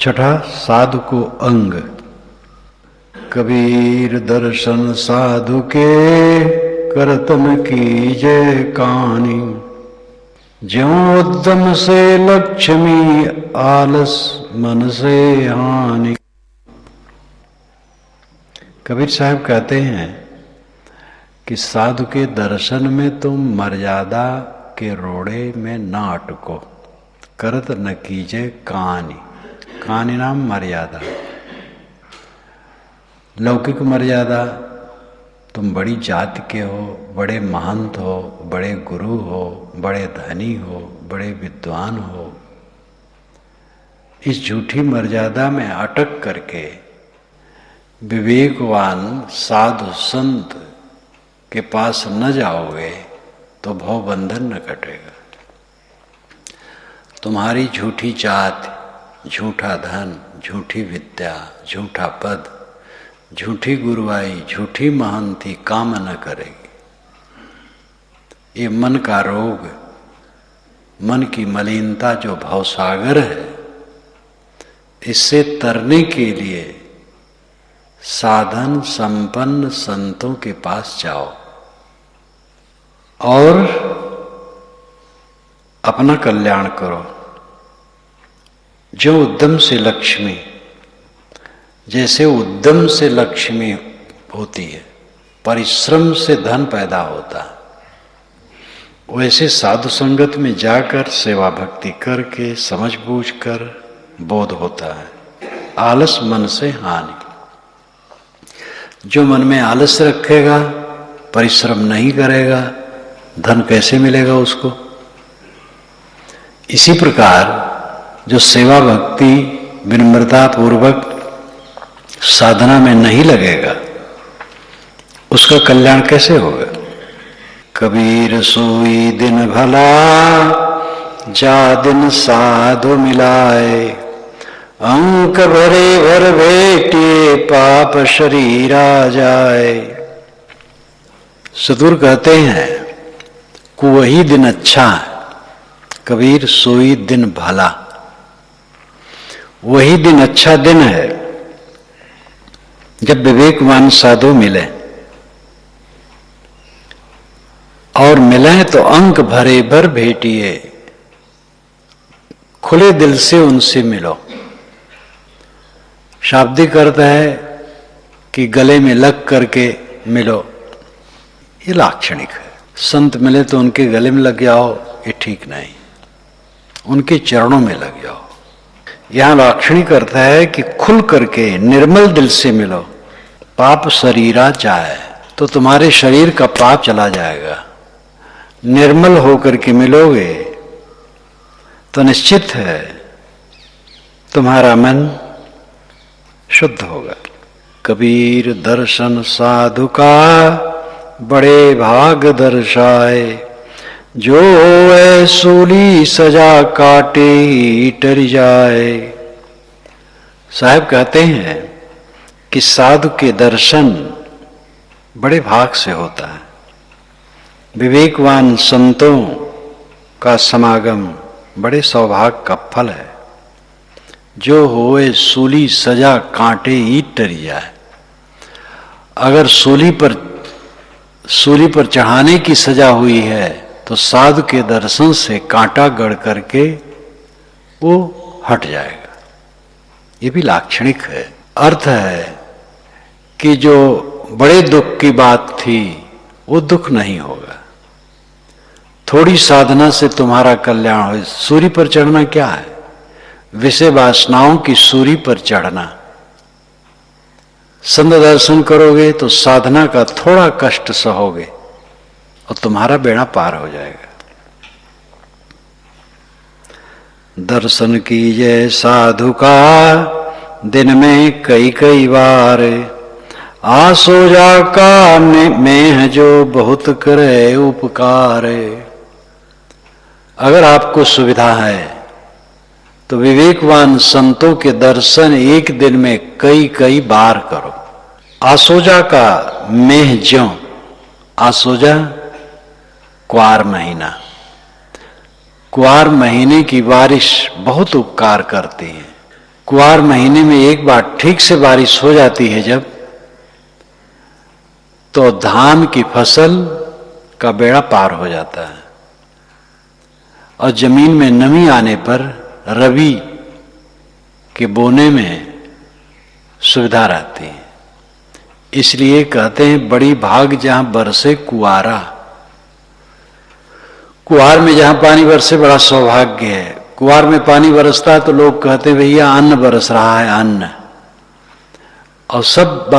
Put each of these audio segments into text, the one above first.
छठा साधु को अंग। कबीर दर्शन साधु के करतन कीजे कानी, ज्यों उद्यम से लक्ष्मी आलस मन से हानि। कबीर साहब कहते हैं कि साधु के दर्शन में तुम मर्यादा के रोड़े में ना अटको। करत न कीजे कानी, कानी नाम मर्यादा। लौकिक मर्यादा, तुम बड़ी जाति के हो, बड़े महंत हो, बड़े गुरु हो, बड़े धनी हो, बड़े विद्वान हो, इस झूठी मर्यादा में अटक करके विवेकवान साधु संत के पास न जाओगे तो भवबंधन न कटेगा। तुम्हारी झूठी जात, झूठा धन, झूठी विद्या, झूठा पद, झूठी गुरुआई, झूठी महंती काम न करेगी। ये मन का रोग, मन की मलिनता जो भवसागर है, इससे तरने के लिए साधन संपन्न संतों के पास जाओ और अपना कल्याण करो। जो उद्यम से लक्ष्मी, जैसे उद्यम से लक्ष्मी होती है, परिश्रम से धन पैदा होता है, वैसे साधु संगत में जाकर सेवा भक्ति करके समझ बूझ कर बोध होता है। आलस मन से हानि। जो मन में आलस रखेगा, परिश्रम नहीं करेगा, धन कैसे मिलेगा उसको? इसी प्रकार जो सेवा भक्ति विनम्रता पूर्वक साधना में नहीं लगेगा, उसका कल्याण कैसे होगा? कबीर सोई दिन भला, जा दिन साधु मिलाए, अंक भरे भर भेटे, पाप शरीरा जाए। सतुर कहते हैं कि वही दिन अच्छा है। कबीर सोई दिन भला, वही दिन अच्छा दिन है जब विवेकवान साधु मिले, और मिले तो अंक भरे भर भेटिए, खुले दिल से उनसे मिलो। शाब्दिक अर्थ है कि गले में लग करके मिलो, ये लाक्षणिक है। संत मिले तो उनके गले में लग जाओ, ये ठीक नहीं। उनके चरणों में लग जाओ। यहां लाक्षणिक अर्थ है कि खुल करके निर्मल दिल से मिलो। पाप शरीरा जाए, तो तुम्हारे शरीर का पाप चला जाएगा। निर्मल होकर के मिलोगे तो निश्चित है तुम्हारा मन शुद्ध होगा। कबीर दर्शन साधु का बड़े भाग दर्शाए, जो है सूली सजा काटे टर जाए। साहब कहते हैं कि साधु के दर्शन बड़े भाग से होता है। विवेकवान संतों का समागम बड़े सौभाग्य का फल है। जो होए सूली सजा कांटे ईट टर जाए। अगर सूली पर चढ़ाने की सजा हुई है तो साधु के दर्शन से कांटा गड़ करके वो हट जाएगा। ये भी लाक्षणिक है। अर्थ है कि जो बड़े दुख की बात थी वो दुख नहीं होगा। थोड़ी साधना से तुम्हारा कल्याण हो। सूली पर चढ़ना क्या है? विषय वासनाओं की सूली पर चढ़ना। संत दर्शन करोगे तो साधना का थोड़ा कष्ट सहोगे और तुम्हारा बेड़ा पार हो जाएगा। दर्शन कीजिए साधु का दिन में कई कई बार, आसोजा का में जो बहुत करे उपकार। अगर आपको सुविधा है तो विवेकवान संतों के दर्शन एक दिन में कई कई बार करो। आसोजा का मेह ज्यों, आसोजा क्वार महीना, क्वार महीने की बारिश बहुत उपकार करती है। कुआर महीने में एक बार ठीक से बारिश हो जाती है जब, तो धान की फसल का बेड़ा पार हो जाता है और जमीन में नमी आने पर रबी के बोने में सुविधा रहती है। इसलिए कहते हैं बड़ी भाग जहां बरसे कुआरा। कुआर में जहां पानी बरसे बड़ा सौभाग्य है। कुआर में पानी बरसता है तो लोग कहते हैं भैया अन्न बरस रहा है, अन्न। और सब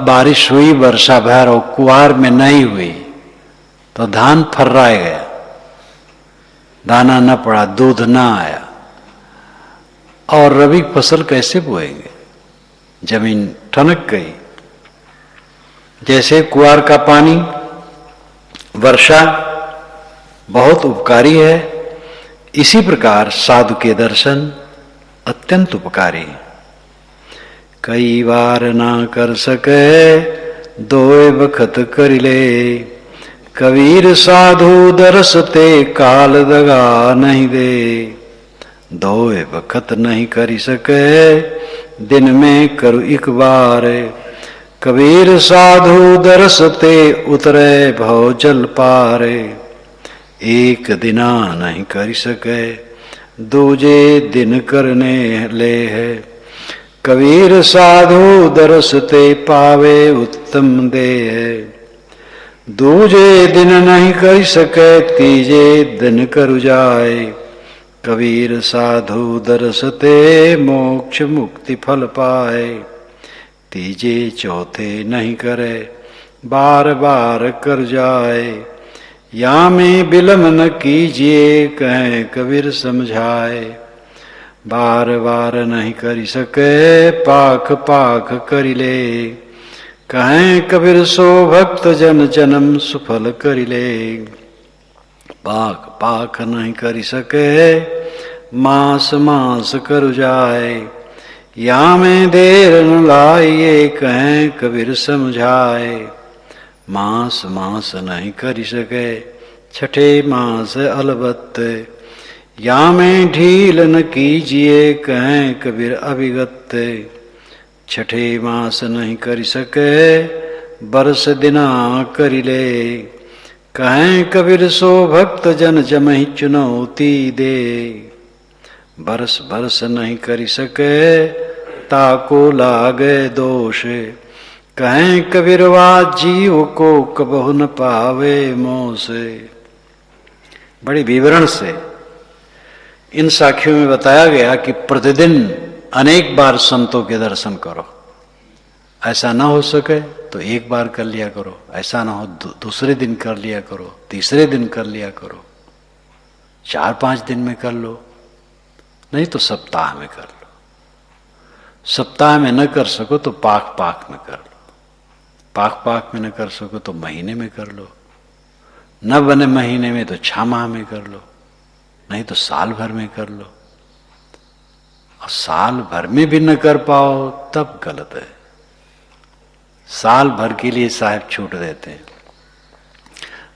बारिश हुई वर्षा भर और कुआर में नहीं हुई तो धान फर्राए गया, दाना न पड़ा, दूध न आया, और रबी फसल कैसे बोएंगे? जमीन ठनक गई। जैसे कुआर का पानी, वर्षा बहुत उपकारी है, इसी प्रकार साधु के दर्शन अत्यंत उपकारी। कई बार ना कर सके दोए बखत कर ले, कबीर साधु दरसते काल दगा नहीं दे। दोए बखत नहीं करी सके दिन में करू एक बार, कबीर साधु दरसते उतरे भव जल पारे। एक दिना नहीं कर सके दूजे दिन करने ले है, कबीर साधु दरसते पावे उत्तम देह। दूजे दिन नहीं कर सके तीजे दिन कर जाए, कबीर साधु दरसते मोक्ष मुक्ति फल पाए। तीजे चौथे नहीं करे बार बार कर जाए, या में विलम्ब न कीजिए कहें कबीर समझाए। बार बार नहीं कर सके पाख पाख कर ले, कहें कबीर सो भक्त जन जन्म सुफल कर ले। पाख पाख नहीं कर सके मास मास कर जाए, या में देर न लाइए कहें कबीर समझाए। मास मास नहीं कर सके छठे मास अलबत्त, या में ढील न कीजिए कहें कबीर अभिगत। छठे मास नहीं कर सके बरस दिना कर ले, कहें कबीर सो भक्त जन जमहि चुनौती दे। बरस बरस नहीं कर सके ताको लागे दोष, कहें कबीरवा जीव को कबहु न पावे मोह से। बड़ी विवरण से इन साखियों में बताया गया कि प्रतिदिन अनेक बार संतों के दर्शन करो। ऐसा ना हो सके तो एक बार कर लिया करो, ऐसा ना हो दूसरे दिन कर लिया करो, तीसरे दिन कर लिया करो, 4-5 दिन में कर लो, नहीं तो सप्ताह में कर लो। सप्ताह में न कर सको तो पाक पाक में कर लो, पाक पाक में न कर सको तो महीने में कर लो, न बने महीने में तो 6 माह में कर लो, नहीं तो साल भर में कर लो। और साल भर में भी न कर पाओ तब गलत है। साल भर के लिए साहब छूट देते हैं,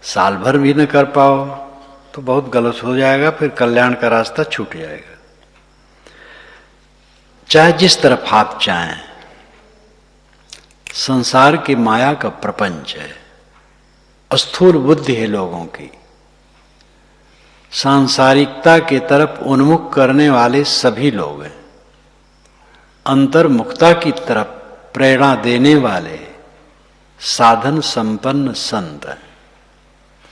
साल भर भी न कर पाओ तो बहुत गलत हो जाएगा, फिर कल्याण का रास्ता छूट जाएगा। चाहे जिस तरफ आप चाहें, संसार की माया का प्रपंच है, स्थूल बुद्धि है लोगों की। सांसारिकता के तरफ उन्मुख करने वाले सभी लोग हैं, अंतर्मुखता की तरफ प्रेरणा देने वाले साधन संपन्न संत हैं।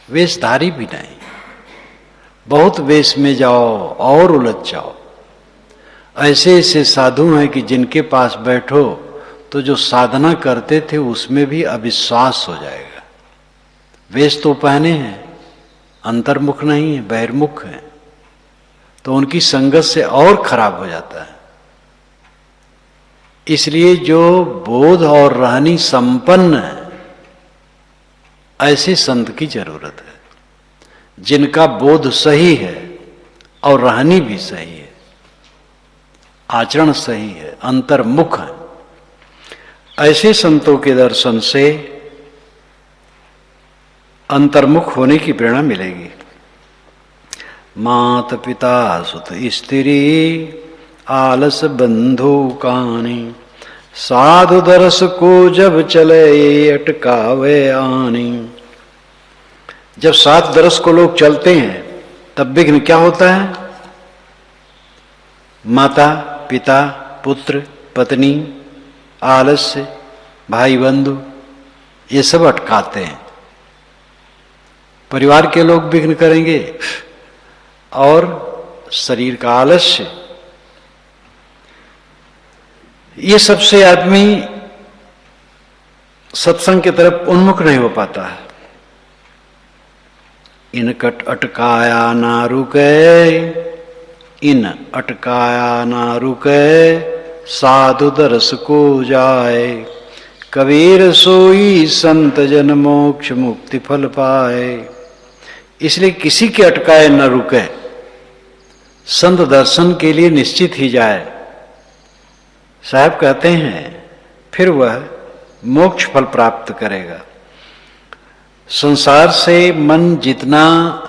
वेशधारी भी नहीं, बहुत वेश में जाओ और उलझ जाओ। ऐसे ऐसे साधु हैं कि जिनके पास बैठो तो जो साधना करते थे उसमें भी अविश्वास हो जाएगा। वेश तो पहने हैं, अंतर्मुख नहीं है, बहिर्मुख है, तो उनकी संगत से और खराब हो जाता है। इसलिए जो बोध और रहनी संपन्न है, ऐसे संत की जरूरत है, जिनका बोध सही है और रहनी भी सही है, आचरण सही है, अंतर्मुख है। ऐसे संतों के दर्शन से अंतर्मुख होने की प्रेरणा मिलेगी। मात पिता सुत स्त्री आलस बंधु कानी। साधु दरस को जब चले अटकावे आनी। जब साधु दरस को लोग चलते हैं तब विघ्न क्या होता है? माता पिता पुत्र पत्नी आलस्य भाई बंधु ये सब अटकाते हैं। परिवार के लोग विघ्न करेंगे और शरीर का आलस्य, ये सबसे आदमी सत्संग की तरफ उन्मुख नहीं हो पाता है। इनकट अटकाया ना रुके, इन अटकाया ना रुके, साधु दरस को जाए। कबीर सोई संत जन मोक्ष मुक्ति फल पाए। इसलिए किसी के अटकाए न रुके, संत दर्शन के लिए निश्चित ही जाए। साहब कहते हैं फिर वह मोक्ष फल प्राप्त करेगा। संसार से मन जितना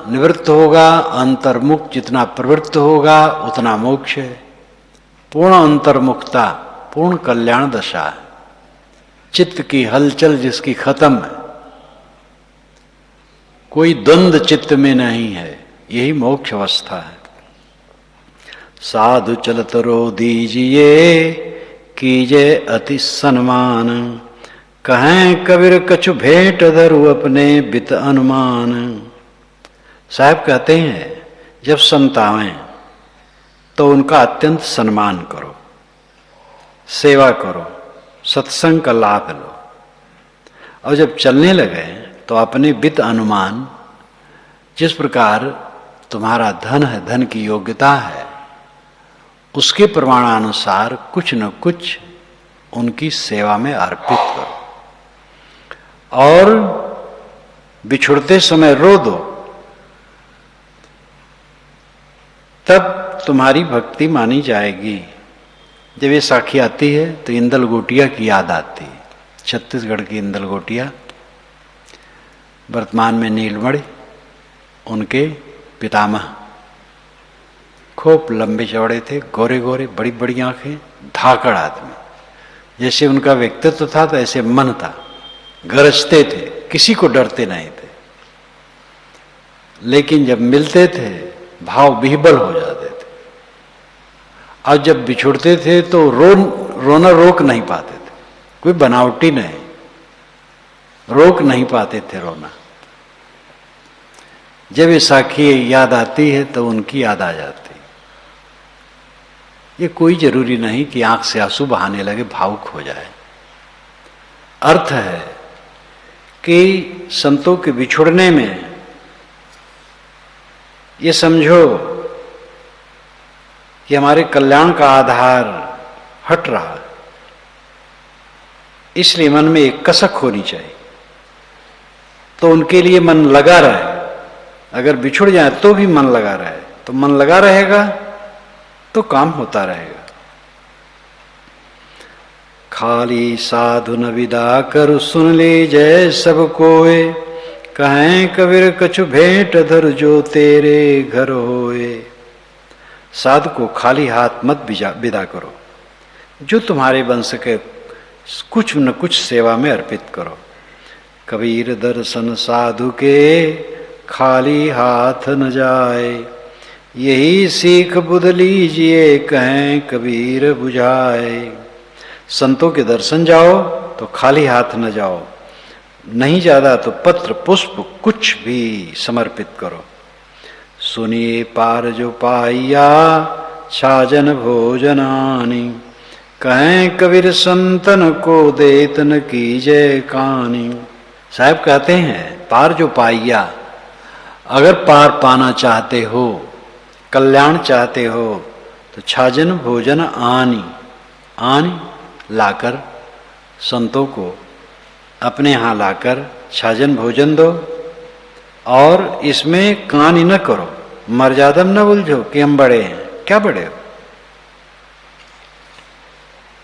निवृत्त होगा, अंतर्मुख जितना प्रवृत्त होगा, उतना मोक्ष है। पूर्ण अंतर्मुखता पूर्ण कल्याण दशा है। चित्त की हलचल जिसकी खत्म है, कोई द्वंद्व चित्त में नहीं है, यही मोक्ष अवस्था है। साधु चलत रो दीजिए, कीजे अति सन्मान। कहें कबीर कछु भेंट धरु अपने बित अनुमान। साहब कहते हैं जब संत आवें तो उनका अत्यंत सम्मान करो, सेवा करो, सत्संग का लाभ लो। और जब चलने लगे तो अपने वित्त अनुमान, जिस प्रकार तुम्हारा धन है, धन की योग्यता है, उसके प्रमाणानुसार कुछ न कुछ उनकी सेवा में अर्पित करो। और बिछुड़ते समय रो दो, तब तुम्हारी भक्ति मानी जाएगी। जब ये साखी आती है तो इंदल गोटिया की याद आती है। छत्तीसगढ़ की इंदल गोटिया, वर्तमान में नीलमणि, उनके पितामह खूब लंबे चौड़े थे, गोरे गोरे, बड़ी बड़ी आंखें, धाकड़ आदमी। जैसे उनका व्यक्तित्व था तो ऐसे मन था, गरजते थे, किसी को डरते नहीं थे। लेकिन जब मिलते थे भाव विह्वल हो जाते थे। और जब बिछुड़ते थे तो रोना रोक नहीं पाते थे, कोई बनावटी नहीं, रोक नहीं पाते थे रोना। जब ये साखी याद आती है तो उनकी याद आ जाती। ये कोई जरूरी नहीं कि आंख से आंसू बहाने लगे, भावुक हो जाए। अर्थ है कि संतों के बिछुड़ने में ये समझो कि हमारे कल्याण का आधार हट रहा है। इसलिए मन में एक कसक होनी चाहिए, तो उनके लिए मन लगा रहे। अगर बिछुड़ जाए तो भी मन लगा रहे, तो मन लगा रहेगा तो काम होता रहेगा। खाली साधु न विदा कर सुन ले जय सब कोय। कहें कबीर कछु भेंट धर जो तेरे घर होए। साधु को खाली हाथ मत विदा करो, जो तुम्हारे वंश के कुछ न कुछ सेवा में अर्पित करो। कबीर दर्शन साधु के खाली हाथ न जाए। यही सीख बुध लीजिए कहें कबीर बुझाए। संतों के दर्शन जाओ तो खाली हाथ न जाओ, नहीं ज्यादा तो पत्र पुष्प कुछ भी समर्पित करो। सुनिए पार जो पाइया छाजन भोजनानी। कहें कबीर संतन को देतन कीजे कानी। साहब कहते हैं पार जो पाइया, अगर पार पाना चाहते हो, कल्याण चाहते हो, तो छाजन भोजन आनी। आनी लाकर संतों को अपने यहाँ लाकर छाजन भोजन दो। और इसमें कानी न करो, मर्यादम न उलझो कि हम बड़े हैं। क्या बड़े हो?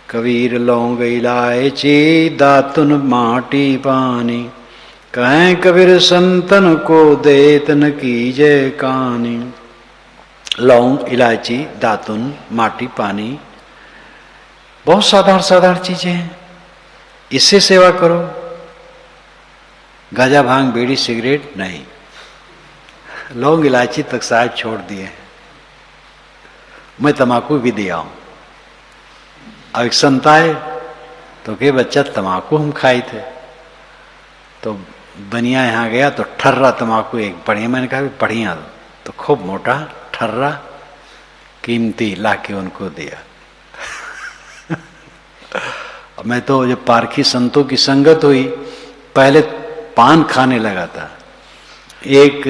कबीर लौंग इलायची दातुन माटी पानी। कहें कबीर संतन को देतन कीजे कानी। लौंग, इलायची, दातुन, माटी, पानी, बहुत साधारण साधारण चीजें हैं, इससे सेवा करो। गांजा, भांग, बीड़ी, सिगरेट नहीं। लौंग इलायची तक शायद छोड़ दिए, मैं तंबाकू भी दिया हूं। अब एक संत आए तो के बच्चा तंबाकू हम खाए थे, तो बनिया यहाँ गया तो ठर्रा तंबाकू एक बढ़िया, मैंने कहा बढ़िया, तो खूब मोटा ठर्रा कीमती लाके उनको दिया। मैं तो जब पारखी संतों की संगत हुई, पहले पान खाने लगा था। एक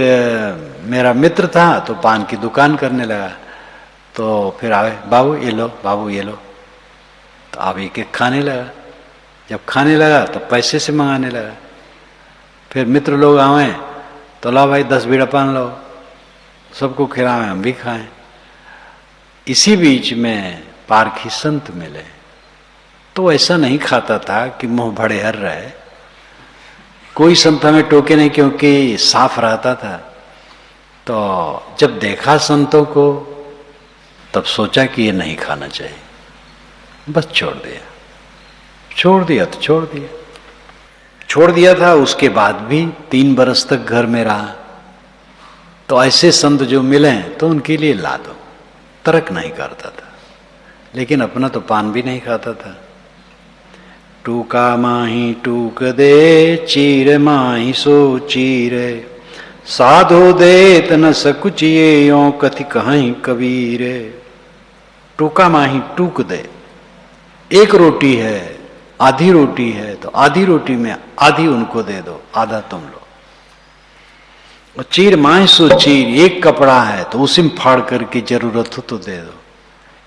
मेरा मित्र था तो पान की दुकान करने लगा, तो फिर आवे, बाबू ये लो, बाबू ये लो, तो अब एक एक खाने लगा। जब खाने लगा तो पैसे से मंगाने लगा। फिर मित्र लोग आवे तो ला भाई 10 बीड़ा पान लो, सबको खिलाएं, हम भी खाएं। इसी बीच में पारखी संत मिले, तो ऐसा नहीं खाता था कि मुंह भड़े हर रहे। कोई संत हमें टोके नहीं, क्योंकि साफ रहता था। तो जब देखा संतों को तब सोचा कि ये नहीं खाना चाहिए, बस छोड़ दिया। छोड़ दिया तो छोड़ दिया, छोड़ दिया था। उसके बाद भी 3 बरस तक घर में रहा। तो ऐसे संत जो मिले तो उनके लिए ला दो, तर्क नहीं करता था, लेकिन अपना तो पान भी नहीं खाता था। टूका माही टूक दे, चीर माही सो चीरे, साधो देत न सकुचिए, यों कथि कहीं कबीरे। टूका माही टूक दे, एक रोटी है, आधी रोटी है, तो आधी रोटी में आधी उनको दे दो, आधा तुम लो। और चीर माही सो चीर, एक कपड़ा है तो उसी में फाड़ करके जरूरत हो तो दे दो।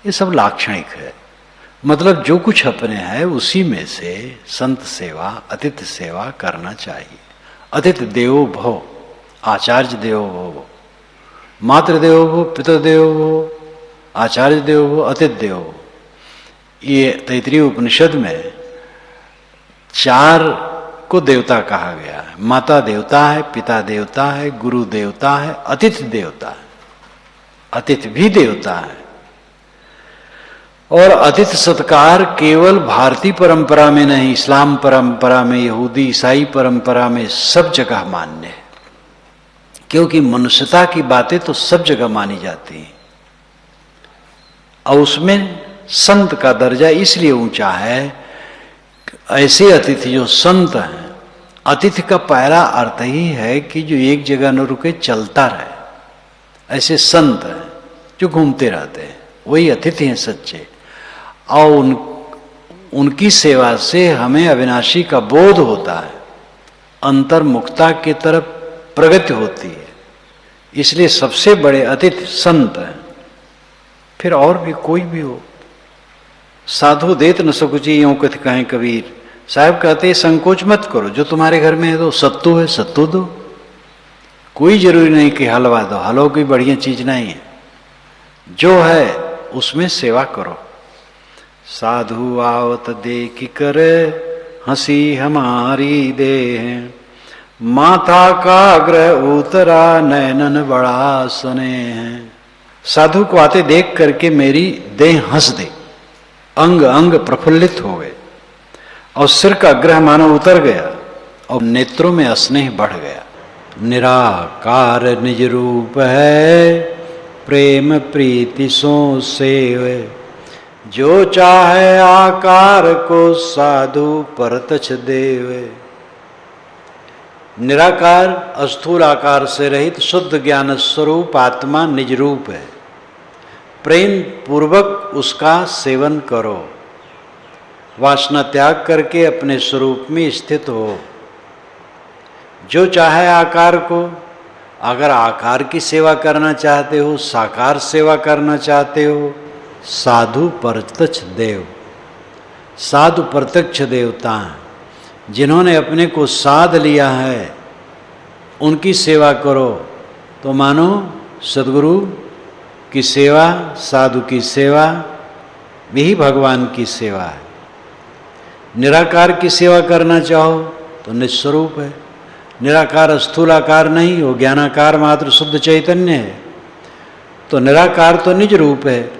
ये सब लाक्षणिक है, मतलब जो कुछ अपने है उसी में से संत सेवा, अतिथि सेवा करना चाहिए। अतिथि देवो भव, आचार्य देवो भव, मातृ देवो भव, पितृ देवो भव, आचार्य देवो भव, अतिथि देवो भव। ये तैत्तिरीय उपनिषद में 4 को देवता कहा गया है। माता देवता है, पिता देवता है, गुरु देवता है, अतिथि देवता है। अतिथि भी देवता है। और अतिथि सत्कार केवल भारतीय परंपरा में नहीं, इस्लाम परंपरा में, यहूदी ईसाई परंपरा में सब जगह मान्य है। क्योंकि मनुष्यता की बातें तो सब जगह मानी जाती हैं, और उसमें संत का दर्जा इसलिए ऊंचा है, ऐसे अतिथि जो संत हैं। अतिथि का पहला अर्थ ही है कि जो एक जगह न रुके, चलता रहे। ऐसे संत हैं जो घूमते रहते हैं, वही अतिथि हैं सच्चे। और उनकी सेवा से हमें अविनाशी का बोध होता है, अंतर्मुखता की तरफ प्रगति होती है। इसलिए सबसे बड़े अतिथि संत हैं, फिर और भी कोई भी हो। साधु देत न सकुची, यों कथि कहें कबीर। साहब कहते संकोच मत करो, जो तुम्हारे घर में है तो सत्तू है, सत्तू दो। कोई जरूरी नहीं कि हलवा दो, हलवा कोई बढ़िया चीज नहीं है। जो है उसमें सेवा करो। साधु आवत देखी करे, हंसी हमारी देह, माथा का ग्रह उतरा, नैनन बड़ा सने हैं। साधु को आते देख करके मेरी देह हंस दे, अंग अंग प्रफुल्लित हो गए, और सिर का ग्रह मानो उतर गया, और नेत्रों में स्नेह बढ़ गया। निराकार निज रूप है, प्रेम प्रीति सो सेवे, जो चाहे आकार को साधु परतछ देवे। निराकार अस्थूल आकार से रहित शुद्ध ज्ञान स्वरूप आत्मा निज रूप है। प्रेम पूर्वक उसका सेवन करो, वासना त्याग करके अपने स्वरूप में स्थित हो। जो चाहे आकार को, अगर आकार की सेवा करना चाहते हो, साकार सेवा करना चाहते हो, साधु प्रत्यक्ष देव, साधु प्रत्यक्ष देवता हैं, जिन्होंने अपने को साध लिया है, उनकी सेवा करो। तो मानो सद्गुरु की सेवा, साधु की सेवा, यही भगवान की सेवा है। निराकार की सेवा करना चाहो तो निस्वरूप है। निराकार स्थूलाकार नहीं, वो ज्ञानाकार मात्र शुद्ध चैतन्य है। तो निराकार तो निज रूप है,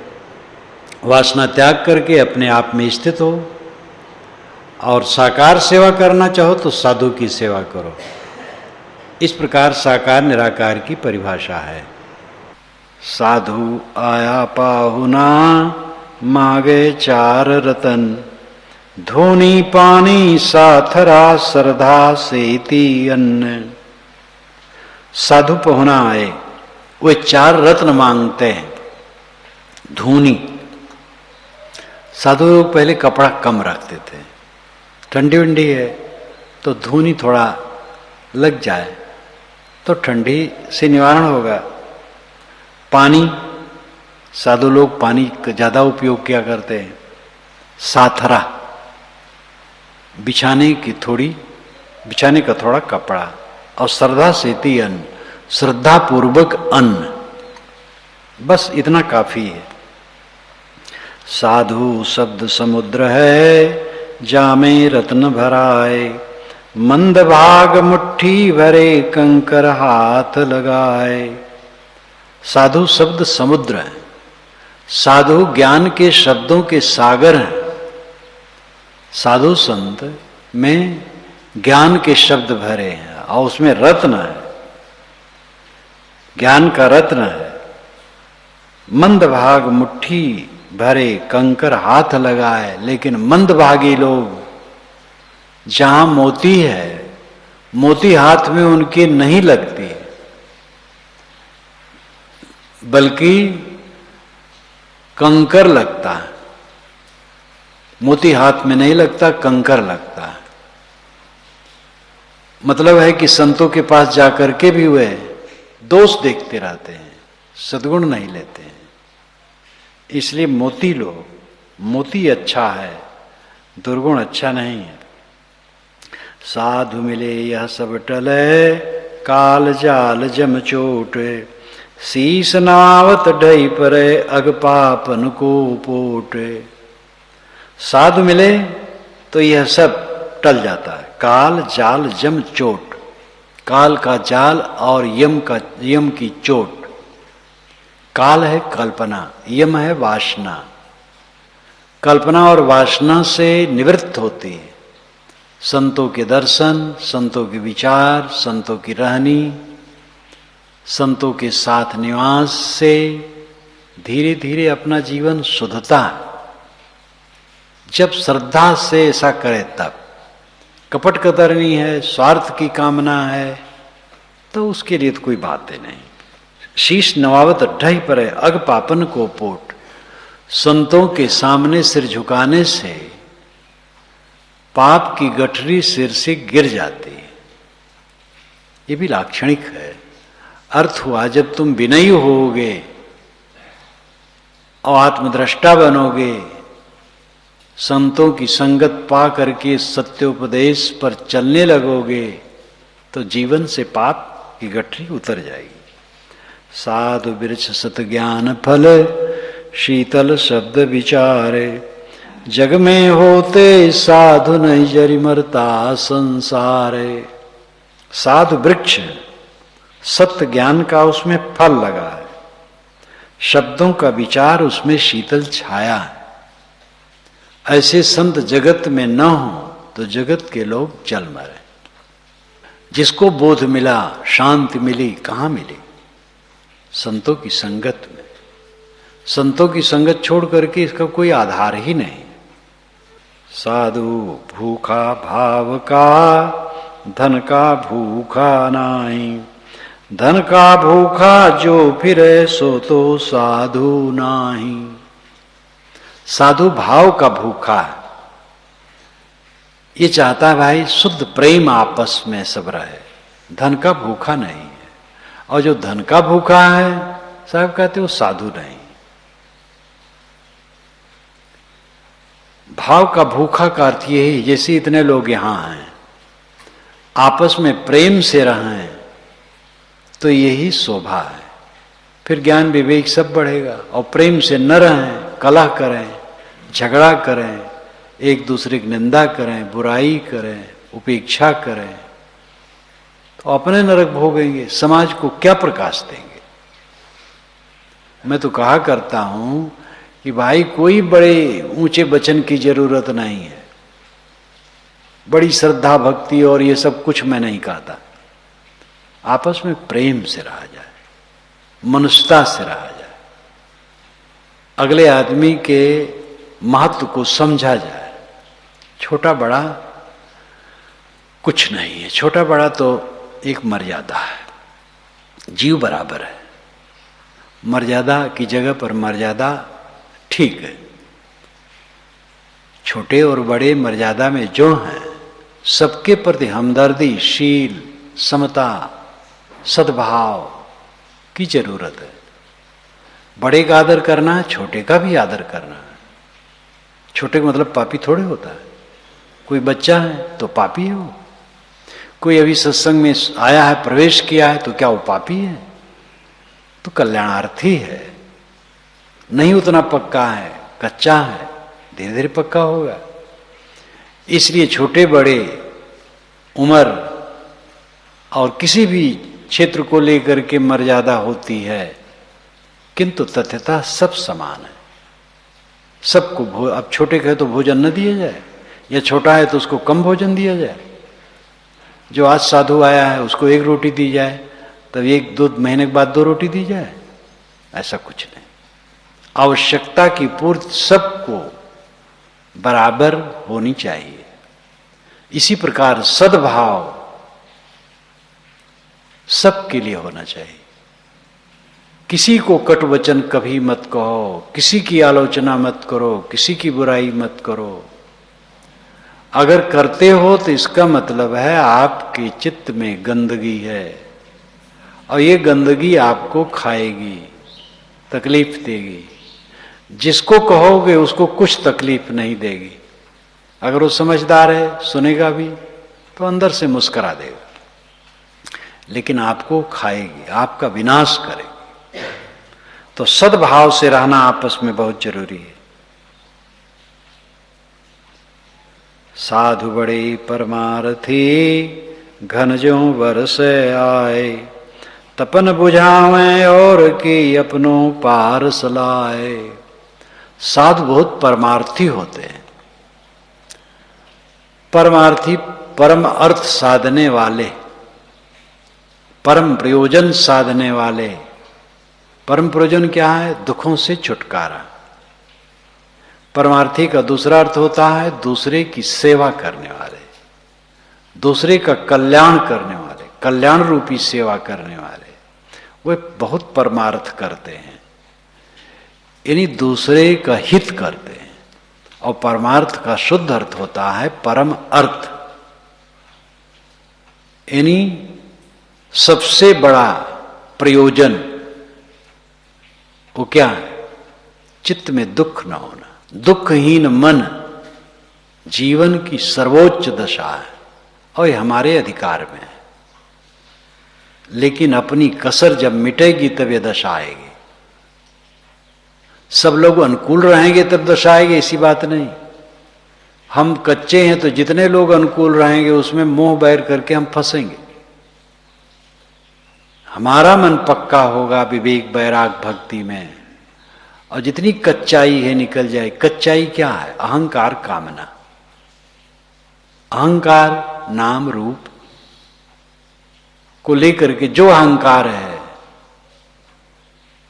वासना त्याग करके अपने आप में स्थित हो, और साकार सेवा करना चाहो तो साधु की सेवा करो। इस प्रकार साकार निराकार की परिभाषा है। साधु आया पाहुना मांगे 4 रतन, धोनी पानी साथरा श्रद्धा सेती अन्न। साधु पहुना आए, वे 4 रत्न मांगते हैं। धूनी, साधु लोग पहले कपड़ा कम रखते थे, ठंडी वंडी है तो धूनी थोड़ा लग जाए तो ठंडी से निवारण होगा। पानी, साधु लोग पानी का ज़्यादा उपयोग किया करते हैं। साथरा, बिछाने का थोड़ा कपड़ा, और श्रद्धा सेती अन्न, श्रद्धा पूर्वक अन्न, बस इतना काफी है। साधु शब्द समुद्र है, जामे रत्न भराए, मंद भाग मुट्ठी भरे कंकर हाथ लगाए। साधु शब्द समुद्र है, साधु ज्ञान के शब्दों के सागर हैं। साधु संत में ज्ञान के शब्द भरे हैं और उसमें रत्न है, ज्ञान का रत्न है। मंद भाग मुट्ठी भरे कंकर हाथ लगाए, लेकिन मंदभागी लोग, जहां मोती है, मोती हाथ में उनके नहीं लगती, बल्कि कंकर लगता है। मोती हाथ में नहीं लगता, कंकर लगता है। मतलब है कि संतों के पास जाकर के भी वे दोष देखते रहते हैं, सद्गुण नहीं लेते हैं। इसलिए मोती लो, मोती अच्छा है, दुर्गुण अच्छा नहीं है। साधु मिले यह सब टले, काल जाल जम चोट, शीस नावत ढई परे, अग पापन को पोट। साधु मिले तो यह सब टल जाता है। काल जाल जम चोट, काल का जाल और यम की चोट। काल है कल्पना, यम है वासना। कल्पना और वासना से निवृत्त होती है। संतों के दर्शन, संतों के विचार, संतों की रहनी, संतों के साथ निवास से धीरे धीरे अपना जीवन शुद्धता। जब श्रद्धा से ऐसा करे तब, कपट कतरनी है, स्वार्थ की कामना है, तो उसके लिए तो कोई बात ही नहीं। शीश नवावत ढही परे, अग पापन को पोट। संतों के सामने सिर झुकाने से पाप की गठरी सिर से गिर जाती है। ये भी लाक्षणिक है। अर्थ हुआ, जब तुम विनयी होगे और आत्मद्रष्टा बनोगे, संतों की संगत पा करके सत्योपदेश पर चलने लगोगे, तो जीवन से पाप की गठरी उतर जाएगी। साधु वृक्ष सत ज्ञान फल, शीतल शब्द विचारे, जग में होते साधु नहीं जरी मरता संसारे। साधु वृक्ष, सत्य ज्ञान का उसमें फल लगा है, शब्दों का विचार उसमें शीतल छाया है। ऐसे संत जगत में न हो तो जगत के लोग जल मरे। जिसको बोध मिला, शांति मिली, कहाँ मिली? संतों की संगत में। संतों की संगत छोड़ करके इसका कोई आधार ही नहीं। साधु भूखा भाव का, धन का भूखा नाही, धन का भूखा जो फिरे सो तो साधु नाही। साधु भाव का भूखा है, ये चाहता है भाई शुद्ध प्रेम आपस में सब रहे, धन का भूखा नहीं है। और जो धन का भूखा है, साहब कहते वो साधु नहीं। भाव का भूखा का अर्थ ये ही, जैसे इतने लोग यहां हैं, आपस में प्रेम से रहें तो यही शोभा है। फिर ज्ञान विवेक सब बढ़ेगा। और प्रेम से न रहें, कलह करें, झगड़ा करें, एक दूसरे की निंदा करें, बुराई करें, उपेक्षा करें, तो अपने नरक भोगेंगे, समाज को क्या प्रकाश देंगे? मैं तो कहा करता हूं कि भाई कोई बड़े ऊंचे वचन की जरूरत नहीं है, बड़ी श्रद्धा भक्ति और ये सब कुछ मैं नहीं कहता। आपस में प्रेम से रहा जाए, मनुष्यता से रहा जाए, अगले आदमी के महत्व को समझा जाए। छोटा बड़ा कुछ नहीं है, छोटा बड़ा तो एक मर्यादा है, जीव बराबर है। मर्यादा की जगह पर मर्यादा ठीक है। छोटे और बड़े मर्यादा में जो हैं, सबके प्रति हमदर्दी, शील, समता, सद्भाव की जरूरत है। बड़े का आदर करना है, छोटे का भी आदर करना है। छोटे का मतलब पापी थोड़े होता है। कोई बच्चा है तो पापी है वो, कोई अभी सत्संग में आया है, प्रवेश किया है, तो क्या वो पापी है? तो कल्याणार्थी है। नहीं उतना पक्का है, कच्चा है, धीरे धीरे पक्का होगा। इसलिए छोटे बड़े उम्र और किसी भी क्षेत्र को लेकर के मर्यादा होती है, किंतु तथ्यतः सब समान है। सबको अब छोटे कहे तो भोजन न दिया जाए, या छोटा है तो उसको कम भोजन दिया जाए। जो आज साधु आया है उसको 1 रोटी दी जाए, तब 1-2 महीने के बाद 2 रोटी दी जाए, ऐसा कुछ नहीं। आवश्यकता की पूर्ति सबको बराबर होनी चाहिए। इसी प्रकार सद्भाव सबके लिए होना चाहिए। किसी को कटु वचन कभी मत कहो, किसी की आलोचना मत करो, किसी की बुराई मत करो। अगर करते हो तो इसका मतलब है आपके चित्त में गंदगी है, और ये गंदगी आपको खाएगी, तकलीफ देगी। जिसको कहोगे उसको कुछ तकलीफ नहीं देगी। अगर वो समझदार है, सुनेगा भी, तो अंदर से मुस्कुरा देगा। लेकिन आपको खाएगी, आपका विनाश करेगी। तो सद्भाव से रहना आपस में बहुत जरूरी है। साधु बड़े परमार्थी, घन ज्यों बरस आए, तपन बुझावें और की अपनों पारस लाए। साधु बहुत परमार्थी होते हैं। परमार्थी परम अर्थ साधने वाले, परम प्रयोजन साधने वाले। परम प्रयोजन क्या है? दुखों से छुटकारा। परमार्थी का दूसरा अर्थ होता है दूसरे की सेवा करने वाले, दूसरे का कल्याण करने वाले, कल्याण रूपी सेवा करने वाले। वे बहुत परमार्थ करते हैं, यानी दूसरे का हित करते हैं। और परमार्थ का शुद्ध अर्थ होता है परम अर्थ, यानी सबसे बड़ा प्रयोजन। वो क्या है? चित्त में दुख न होना। दुखहीन मन जीवन की सर्वोच्च दशा है, और ये हमारे अधिकार में है। लेकिन अपनी कसर जब मिटेगी तब ये दशा आएगी। सब लोग अनुकूल रहेंगे तब दशा आएगी, ऐसी बात नहीं। हम कच्चे हैं तो जितने लोग अनुकूल रहेंगे उसमें मोह बैर करके हम फंसेंगे। हमारा मन पक्का होगा विवेक वैराग भक्ति में, और जितनी कच्चाई है निकल जाए। कच्चाई क्या है? अहंकार, कामना। अहंकार नाम रूप को लेकर के जो अहंकार है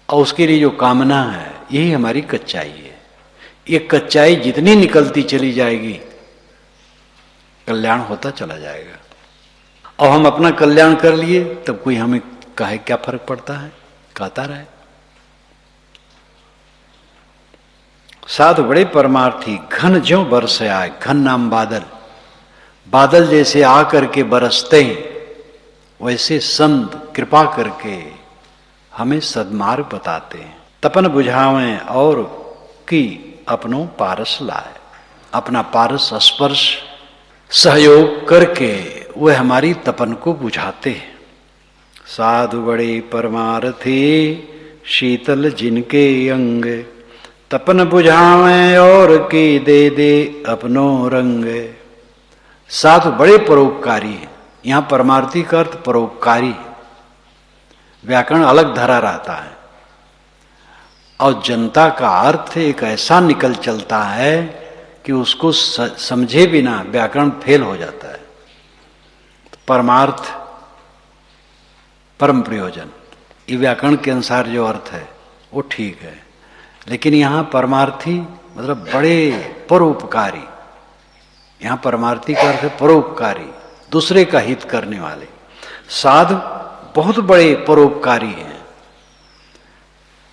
और उसके लिए जो कामना है, यही हमारी कच्चाई है। ये कच्चाई जितनी निकलती चली जाएगी, कल्याण होता चला जाएगा। और हम अपना कल्याण कर लिए तब कोई हमें कहे क्या फर्क पड़ता है, कहता रहे। साधु बड़े परमार्थी, घन ज्यों बरस आए। घन नाम बादल, बादल जैसे आकर के बरसते हैं, वैसे संत कृपा करके हमें सद्मार्ग बताते हैं। तपन बुझावें और की अपनों पारस लाए। अपना पारस स्पर्श सहयोग करके वे हमारी तपन को बुझाते हैं। साधु बड़े परमार्थी, शीतल जिनके अंग, तपन बुझावें और की दे दे अपनों रंग। साधु बड़े परोपकारी हैं। यहां परमार्थी का अर्थ परोपकारी है। व्याकरण अलग धरा रहता है। और जनता का अर्थ एक ऐसा निकल चलता है कि उसको समझे बिना व्याकरण फेल हो जाता है। परमार्थ, परम प्रयोजन, ये व्याकरण के अनुसार जो अर्थ है वो ठीक है, लेकिन यहाँ परमार्थी मतलब बड़े परोपकारी। यहाँ परमार्थी का अर्थ है परोपकारी, दूसरे का हित करने वाले। साधु बहुत बड़े परोपकारी हैं।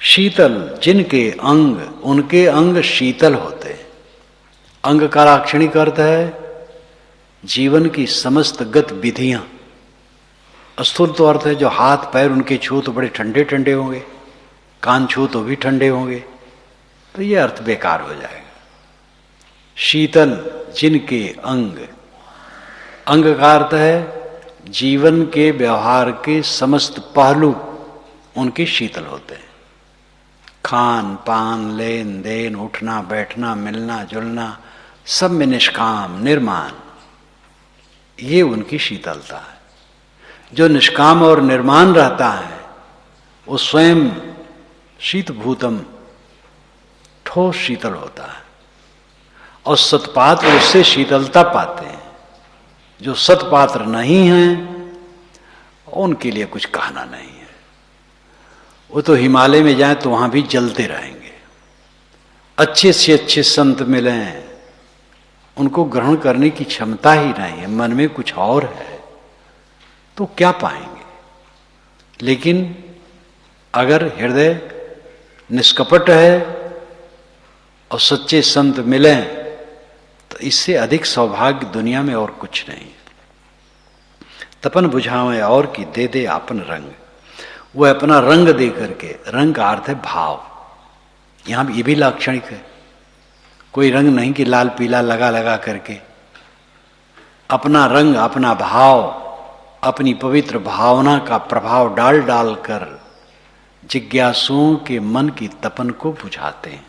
शीतल, जिनके अंग, उनके अंग शीतल होते हैं। अंग का लाक्षणिक अर्थ है जीवन की समस्त गतिविधियां। स्थूल तो अर्थ है जो हाथ पैर उनके छू तो बड़े ठंडे ठंडे होंगे, कान छू तो भी ठंडे होंगे, तो ये अर्थ बेकार हो जाएगा। शीतल, जिनके अंग, अंग का अर्थ है जीवन के व्यवहार के समस्त पहलू उनके शीतल होते हैं। खान पान, लेन देन, उठना बैठना, मिलना जुलना, सब में निष्काम निर्माण, ये उनकी शीतलता है। जो निष्काम और निर्माण रहता है वो स्वयं शीतभूतम, ठोस शीतल होता है। और सत्पात्र उससे शीतलता पाते हैं। जो सत्पात्र नहीं हैं उनके लिए कुछ कहना नहीं है। वो तो हिमालय में जाए तो वहां भी जलते रहेंगे। अच्छे से अच्छे संत मिलें, उनको ग्रहण करने की क्षमता ही नहीं है, मन में कुछ और है, तो क्या पाएंगे। लेकिन अगर हृदय निष्कपट है और सच्चे संत मिलें तो इससे अधिक सौभाग्य दुनिया में और कुछ नहीं। तपन बुझावे और की दे दे आपन रंग, वो अपना रंग दे करके, रंग का अर्थ है भाव। यहां ये भी लाक्षणिक है। कोई रंग नहीं कि लाल पीला लगा लगा करके, अपना रंग, अपना भाव, अपनी पवित्र भावना का प्रभाव डाल डाल कर जिज्ञासुओं के मन की तपन को बुझाते हैं।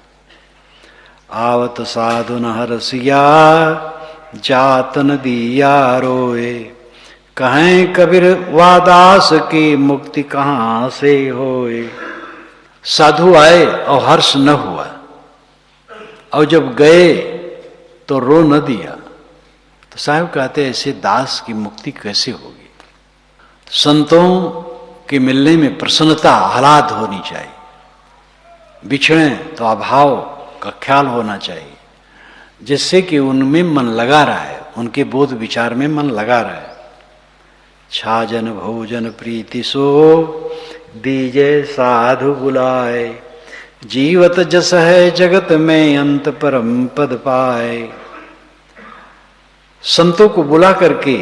आवत साधु न हरसिया, जात न दिया रोए, कहें कबीर वादास की मुक्ति कहां से होए। साधु आए और हर्ष न हुआ, और जब गए तो रो न दिया। तो साहब कहते ऐसे दास की मुक्ति कैसे होगी। संतों के मिलने में प्रसन्नता, आह्लाद होनी चाहिए। बिछड़े तो अभाव का ख्याल होना चाहिए, जिससे कि उनमें मन लगा रहा है, उनके बोध विचार में मन लगा रहा है। छाजन भोजन प्रीति सो, दीजे साधु बुलाए, जीवत जस है जगत में अंत परम पद पाए। संतों को बुला करके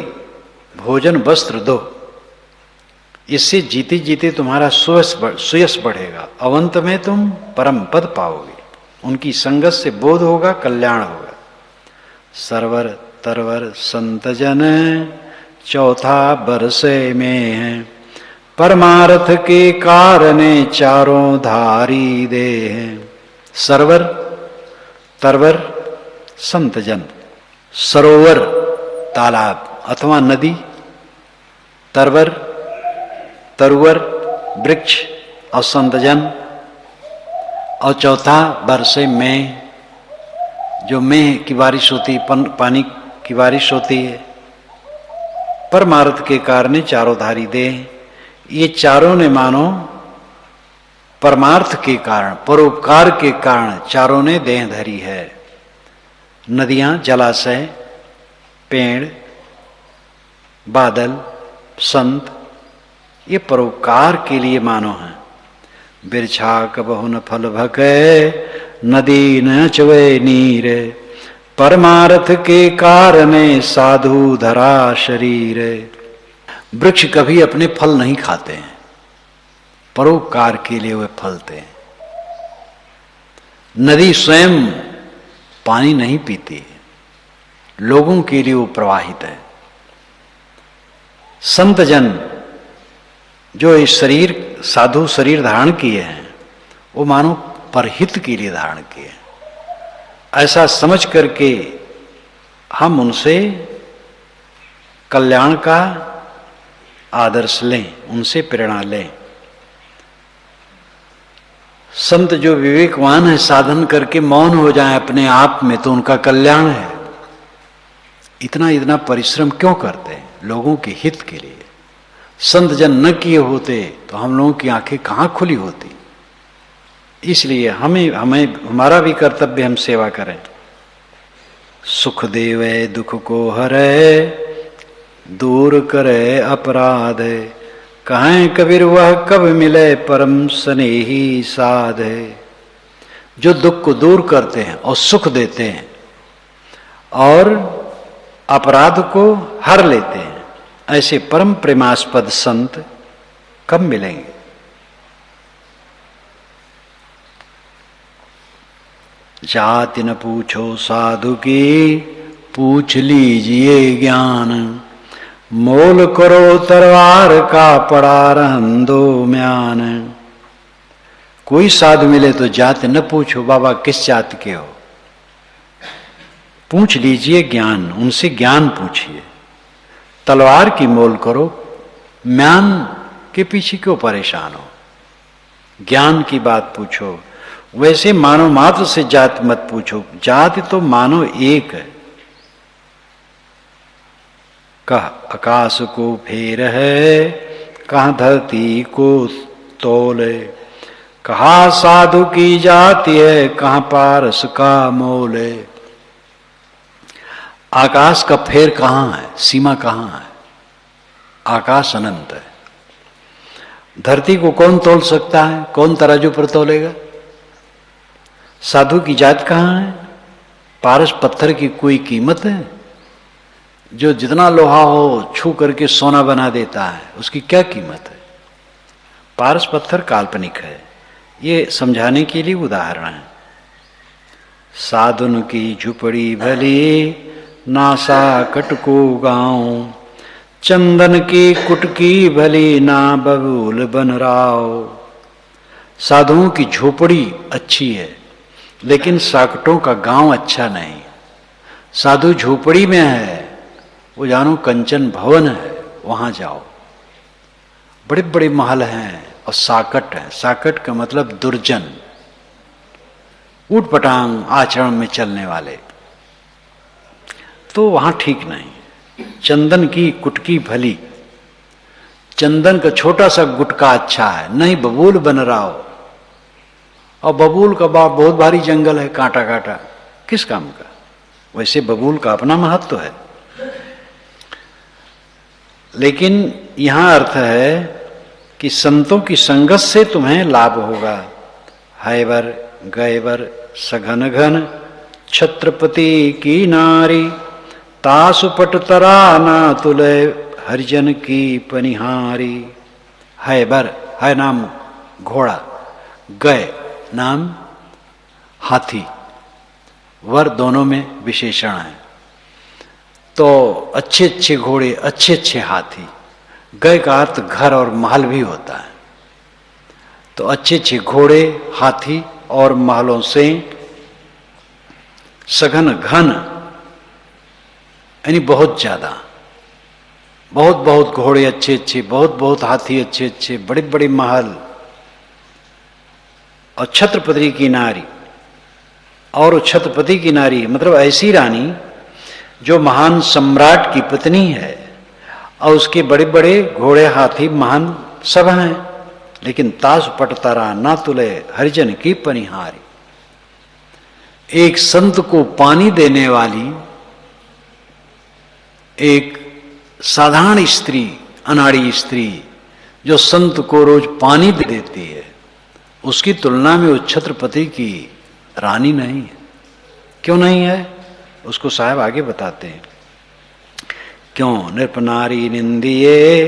भोजन वस्त्र दो, इससे जीते जीते तुम्हारा सुयश बढ़ेगा, अवंत में तुम परम पद पाओगे। उनकी संगत से बोध होगा, कल्याण होगा। सरवर तरवर संत जन, चौथा बरसे में है, परमार्थ के कारणे चारों धारी दे हैं। सरवर तरवर संत जन, सरोवर तालाब अथवा नदी, तरवर तरुवर वृक्ष, और संतजन, और चौथा बरसे में, जो में की बारिश होती, पानी की बारिश होती है। परमार्थ के कारण चारों धारी दे, ये चारों ने मानो परमार्थ के कारण, परोपकार के कारण चारों ने देह धरी है। नदियां, जलाशय, पेड़, बादल, संत, ये परोपकार के लिए मानो है। बिरछा कबहु न फल भके, नदी न चवे नीर, परमार्थ के कारणे साधु धरा शरीर। वृक्ष कभी अपने फल नहीं खाते हैं, परोपकार के लिए वे फलते हैं। नदी स्वयं पानी नहीं पीती है, लोगों के लिए वो प्रवाहित है। संत जन जो इस शरीर, साधु शरीर धारण किए हैं, वो मानो परहित के लिए धारण किए हैं। ऐसा समझ करके हम उनसे कल्याण का आदर्श लें, उनसे प्रेरणा लें। संत जो विवेकवान है साधन करके मौन हो जाए अपने आप में तो उनका कल्याण है। इतना इतना परिश्रम क्यों करते हैं? लोगों के हित के लिए। संत जन न किए होते तो हम लोगों की आंखें कहां खुली होती। इसलिए हमें हमारा भी कर्तव्य, हम सेवा करें। सुख देवे दुख को हरे, दूर करे अपराध, कहें कबीर वह कब मिले परम स्नेही साध। जो दुख को दूर करते हैं और सुख देते हैं और अपराध को हर लेते हैं, ऐसे परम प्रेमास्पद संत कब मिलेंगे? जाति न पूछो साधु की, पूछ लीजिए ज्ञान, मोल करो तलवार का पड़ा रहन दो म्यान। कोई साधु मिले तो जाति न पूछो, बाबा किस जाति के हो, पूछ लीजिए ज्ञान, उनसे ज्ञान पूछिए। तलवार की मोल करो, म्यान के पीछे क्यों परेशान हो? ज्ञान की बात पूछो। वैसे मानव मात्र से जाति मत पूछो, जाति तो मानव एक है। कह आकाश को फेर है, कहाँ धरती को तोले, कहाँ साधु की जाति है, कहाँ पारस का मोल है। आकाश का फेर कहाँ है, सीमा कहाँ है? आकाश अनंत है। धरती को कौन तोल सकता है? कौन तराजू पर तोलेगा? साधु की जात कहाँ है? पारस पत्थर की कोई कीमत है? जो जितना लोहा हो छू करके सोना बना देता है, उसकी क्या कीमत है? पारस पत्थर काल्पनिक है। ये समझाने के लिए उदाहरण है। साधुन की झुपड़ी भली, नासा कटको गाँव, चंदन की कुटकी भली, ना बबूल बन राव। साधुओं की झोपड़ी अच्छी है, लेकिन साकटों का गांव अच्छा नहीं। साधु झोपड़ी में है, वो जानो कंचन भवन है, वहां जाओ। बड़े बड़े महल हैं और साकट है। साकट का मतलब दुर्जन, ऊटपटांग आचरण में चलने वाले, तो वहां ठीक नहीं। चंदन की कुटकी भली, चंदन का छोटा सा गुटका अच्छा है, नहीं बबूल बन रहा हो। और बबूल का बहुत भारी जंगल है, कांटा कांटा, किस काम का? वैसे बबूल का अपना महत्व है, लेकिन यहां अर्थ है कि संतों की संगत से तुम्हें लाभ होगा। हैबर गैबर सघन घन, छत्रपति की नारी, तासु पट तरा ना तुले, हरिजन की पनिहारी। हैबर है नाम घोड़ा, गए नाम हाथी, वर दोनों में विशेषण है। तो अच्छे अच्छे घोड़े, अच्छे अच्छे हाथी। गए का अर्थ घर और महल भी होता है। तो अच्छे अच्छे घोड़े, हाथी और महलों से सघन घन, यानी बहुत ज्यादा, बहुत बहुत घोड़े अच्छे अच्छे, बहुत बहुत हाथी अच्छे अच्छे, बड़े बड़े महल, और छत्रपति की नारी। और छत्रपति की नारी मतलब ऐसी रानी जो महान सम्राट की पत्नी है, और उसके बड़े बड़े घोड़े हाथी महान सब हैं, लेकिन ताज पटतारा ना तुले, हरिजन की पनिहारी। एक संत को पानी देने वाली एक साधारण स्त्री, अनाड़ी स्त्री, जो संत को रोज पानी दे देती है, उसकी तुलना में वो छत्रपति की रानी नहीं है। क्यों नहीं है? उसको साहब आगे बताते हैं। क्यों? नृपनारी निंदिए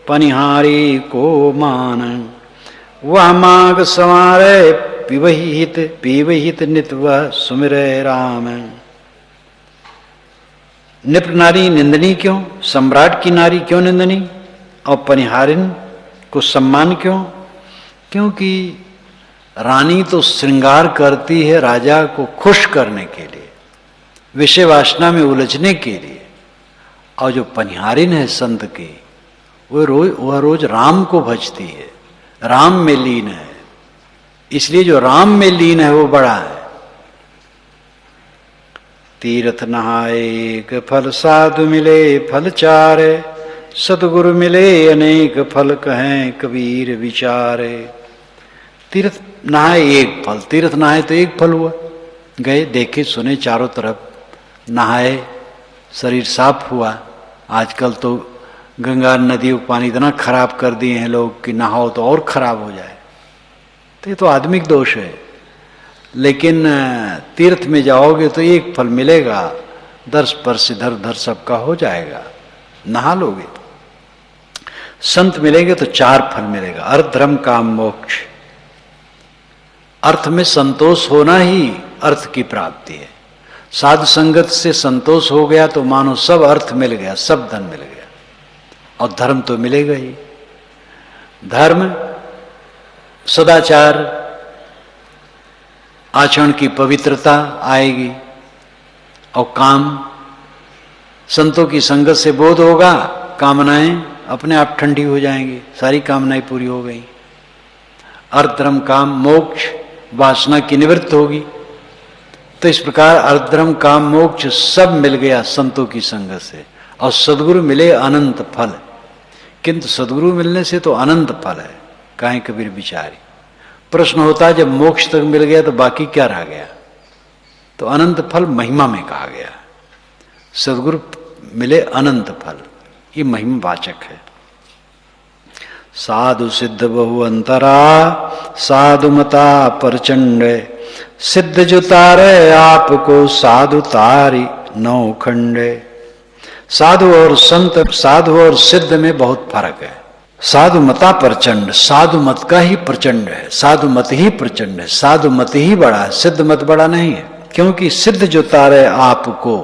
पनिहारी को मान, वह माग संवारे पीवहित नित वह सुमिरे राम। नृप नारी निंदनी क्यों? सम्राट की नारी क्यों निंदनी? और पनिहारिन को सम्मान क्यों? क्योंकि रानी तो श्रृंगार करती है राजा को खुश करने के लिए, विषय वासना में उलझने के लिए। और जो पनिहारिन है संत की, वह रोज राम को भजती है, राम में लीन है। इसलिए जो राम में लीन है वो बड़ा है। तीर्थ नहाए एक फल, साधु मिले फल चार, सतगुरु मिले अनेक फल, कहें कबीर विचारे। तीर्थ नहाए एक फल, तीर्थ नहाए तो एक फल हुआ, गए देखे सुने चारों तरफ, नहाए शरीर साफ हुआ। आजकल तो गंगा नदी का पानी इतना खराब कर दिए हैं लोग कि नहाओ तो और खराब हो जाए, तो ये तो आदमिक दोष है। लेकिन तीर्थ में जाओगे तो एक फल मिलेगा, दर्श स्पर्श इधर उधर सबका हो जाएगा, नहा लोगे। संत मिलेंगे तो चार फल मिलेगा, अर्थ धर्म काम मोक्ष। अर्थ में संतोष होना ही अर्थ की प्राप्ति है। साधु संगत से संतोष हो गया तो मानो सब अर्थ मिल गया, सब धन मिल गया, और धर्म तो मिलेगा ही। धर्म सदाचार, आचरण की पवित्रता आएगी, और काम संतों की संगत से बोध होगा, कामनाएं अपने आप ठंडी हो जाएंगी, सारी कामनाएं पूरी हो गई। अर्थ धर्म काम मोक्ष, वासना की निवृत्ति होगी। तो इस प्रकार अर्थ धर्म काम मोक्ष सब मिल गया संतों की संगत से, और सदगुरु मिले अनंत फल। किंतु सदगुरु मिलने से तो अनंत फल है, काहे कबीर विचारी। प्रश्न होता है जब मोक्ष तक मिल गया तो बाकी क्या रह गया? तो अनंत फल महिमा में कहा गया, सदगुरु मिले अनंत फल, ये महिमा वाचक है। साधु सिद्ध बहु अंतरा, साधु मता प्रचंड, सिद्ध जो तारे आपको, साधु तारी नौ खंडे। साधु और संत, साधु और सिद्ध में बहुत फर्क है। साधु मता प्रचंड, साधु मत का ही प्रचंड है, साधु मत ही प्रचंड है, साधु मत ही बड़ा है, सिद्ध मत बड़ा नहीं है। क्योंकि सिद्ध जो तारे आपको,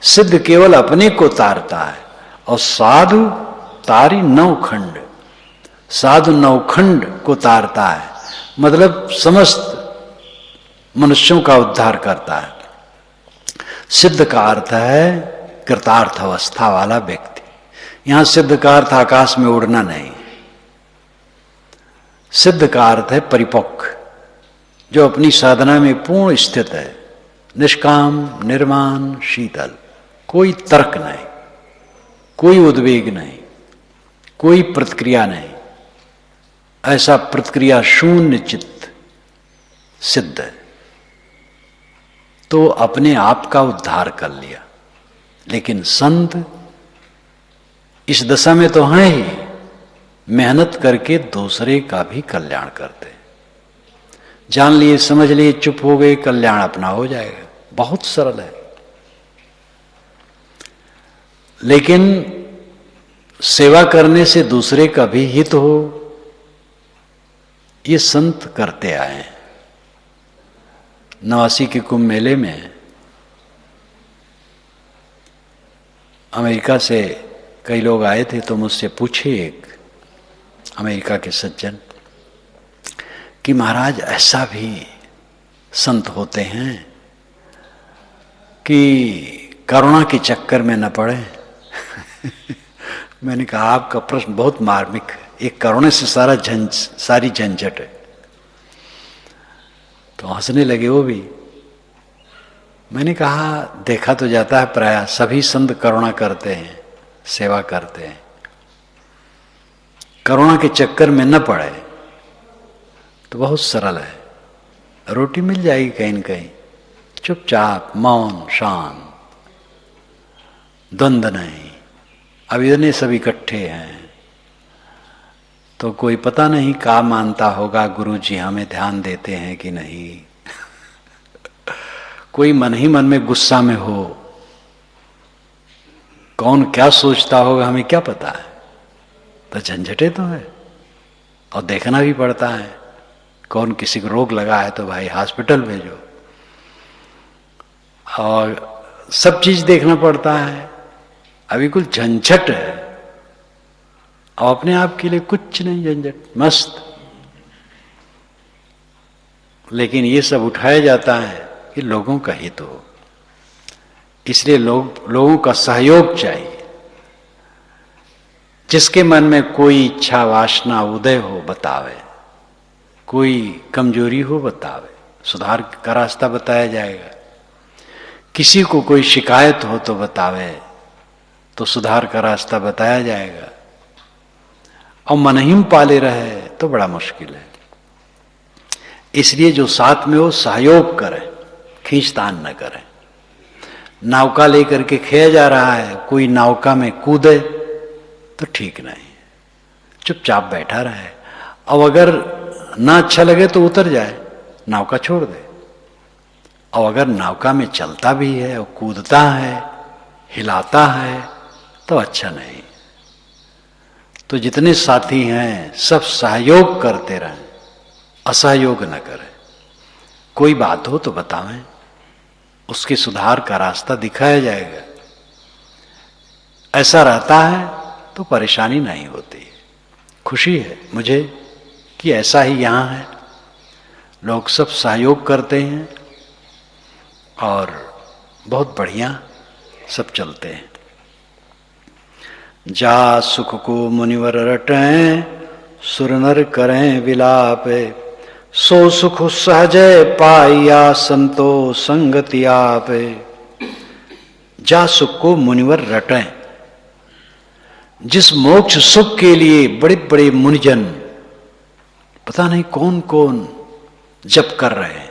सिद्ध केवल अपने को तारता है, और साधु तारी नौ खंड, साधु नौखंड को तारता है, मतलब समस्त मनुष्यों का उद्धार करता है। सिद्ध का अर्थ है कृतार्थ अवस्था वाला व्यक्ति। यहां सिद्ध का अर्थ आकाश में उड़ना नहीं, सिद्ध का अर्थ है परिपक्व, जो अपनी साधना में पूर्ण स्थित है, निष्काम निर्माण शीतल, कोई तर्क नहीं, कोई उद्वेग नहीं, कोई प्रतिक्रिया नहीं, ऐसा प्रतिक्रिया शून्य चित्त सिद्ध है। तो अपने आप का उद्धार कर लिया। लेकिन संत इस दशा में तो हैं ही, मेहनत करके दूसरे का भी कल्याण करते। जान लिए समझ लिए चुप हो गए, कल्याण अपना हो जाएगा, बहुत सरल है। लेकिन सेवा करने से दूसरे का भी हित हो, ये संत करते आए हैं। 89 के कुंभ मेले में अमेरिका से कई लोग आए थे, तो मुझसे पूछे एक अमेरिका के सज्जन कि महाराज ऐसा भी संत होते हैं कि करुणा के चक्कर में न पड़े। मैंने कहा आपका प्रश्न बहुत मार्मिक है, एक करुणा से सारी झंझट है। तो हंसने लगे वो भी। मैंने कहा देखा तो जाता है प्रायः सभी संत करुणा करते हैं, सेवा करते हैं, करुणा के चक्कर में न पड़े तो बहुत सरल है, रोटी मिल जाएगी कहीं न कहीं, चुपचाप मौन शांत, द्वंद्व नहीं। अब इतने सब इकट्ठे हैं तो कोई पता नहीं क्या मानता होगा, गुरुजी हमें ध्यान देते हैं कि नहीं। कोई मन ही मन में गुस्सा में हो, कौन क्या सोचता होगा हमें क्या पता है। तो झंझटे तो है, और देखना भी पड़ता है। कौन किसी को रोग लगा है तो भाई हॉस्पिटल भेजो, और सब चीज देखना पड़ता है। अभी कुछ झंझट है, और अपने आप के लिए कुछ नहीं झंझट, मस्त। लेकिन ये सब उठाया जाता है कि लोगों का हित हो, इसलिए लोगों का सहयोग चाहिए। जिसके मन में कोई इच्छा वासना उदय हो बतावे, कोई कमजोरी हो बतावे, सुधार का रास्ता बताया जाएगा। किसी को कोई शिकायत हो तो बतावे, तो सुधार का रास्ता बताया जाएगा। और मन ही में पाले रहे तो बड़ा मुश्किल है। इसलिए जो साथ में हो सहयोग करे, खींचतान न करे। नौका लेकर के खेया जा रहा है, कोई नौका में कूदे तो ठीक नहीं, चुपचाप बैठा रहे। अब अगर ना अच्छा लगे तो उतर जाए, नौका छोड़ दे। और अगर नौका में चलता भी है और कूदता है, हिलाता है, तो अच्छा नहीं। तो जितने साथी हैं सब सहयोग करते रहें, असहयोग न करें। कोई बात हो तो बतावें, उसके सुधार का रास्ता दिखाया जाएगा। ऐसा रहता है तो परेशानी नहीं होती। खुशी है मुझे कि ऐसा ही यहां है, लोग सब सहयोग करते हैं और बहुत बढ़िया सब चलते हैं। जा सुख को मुनिवर रटें, सुर नर करें विलाप, सो सुख सहज पाइया संतो संगति आप। जा सुख को मुनिवर रटें, जिस मोक्ष सुख के लिए बड़े बड़े मुनिजन पता नहीं कौन कौन जप कर रहे हैं,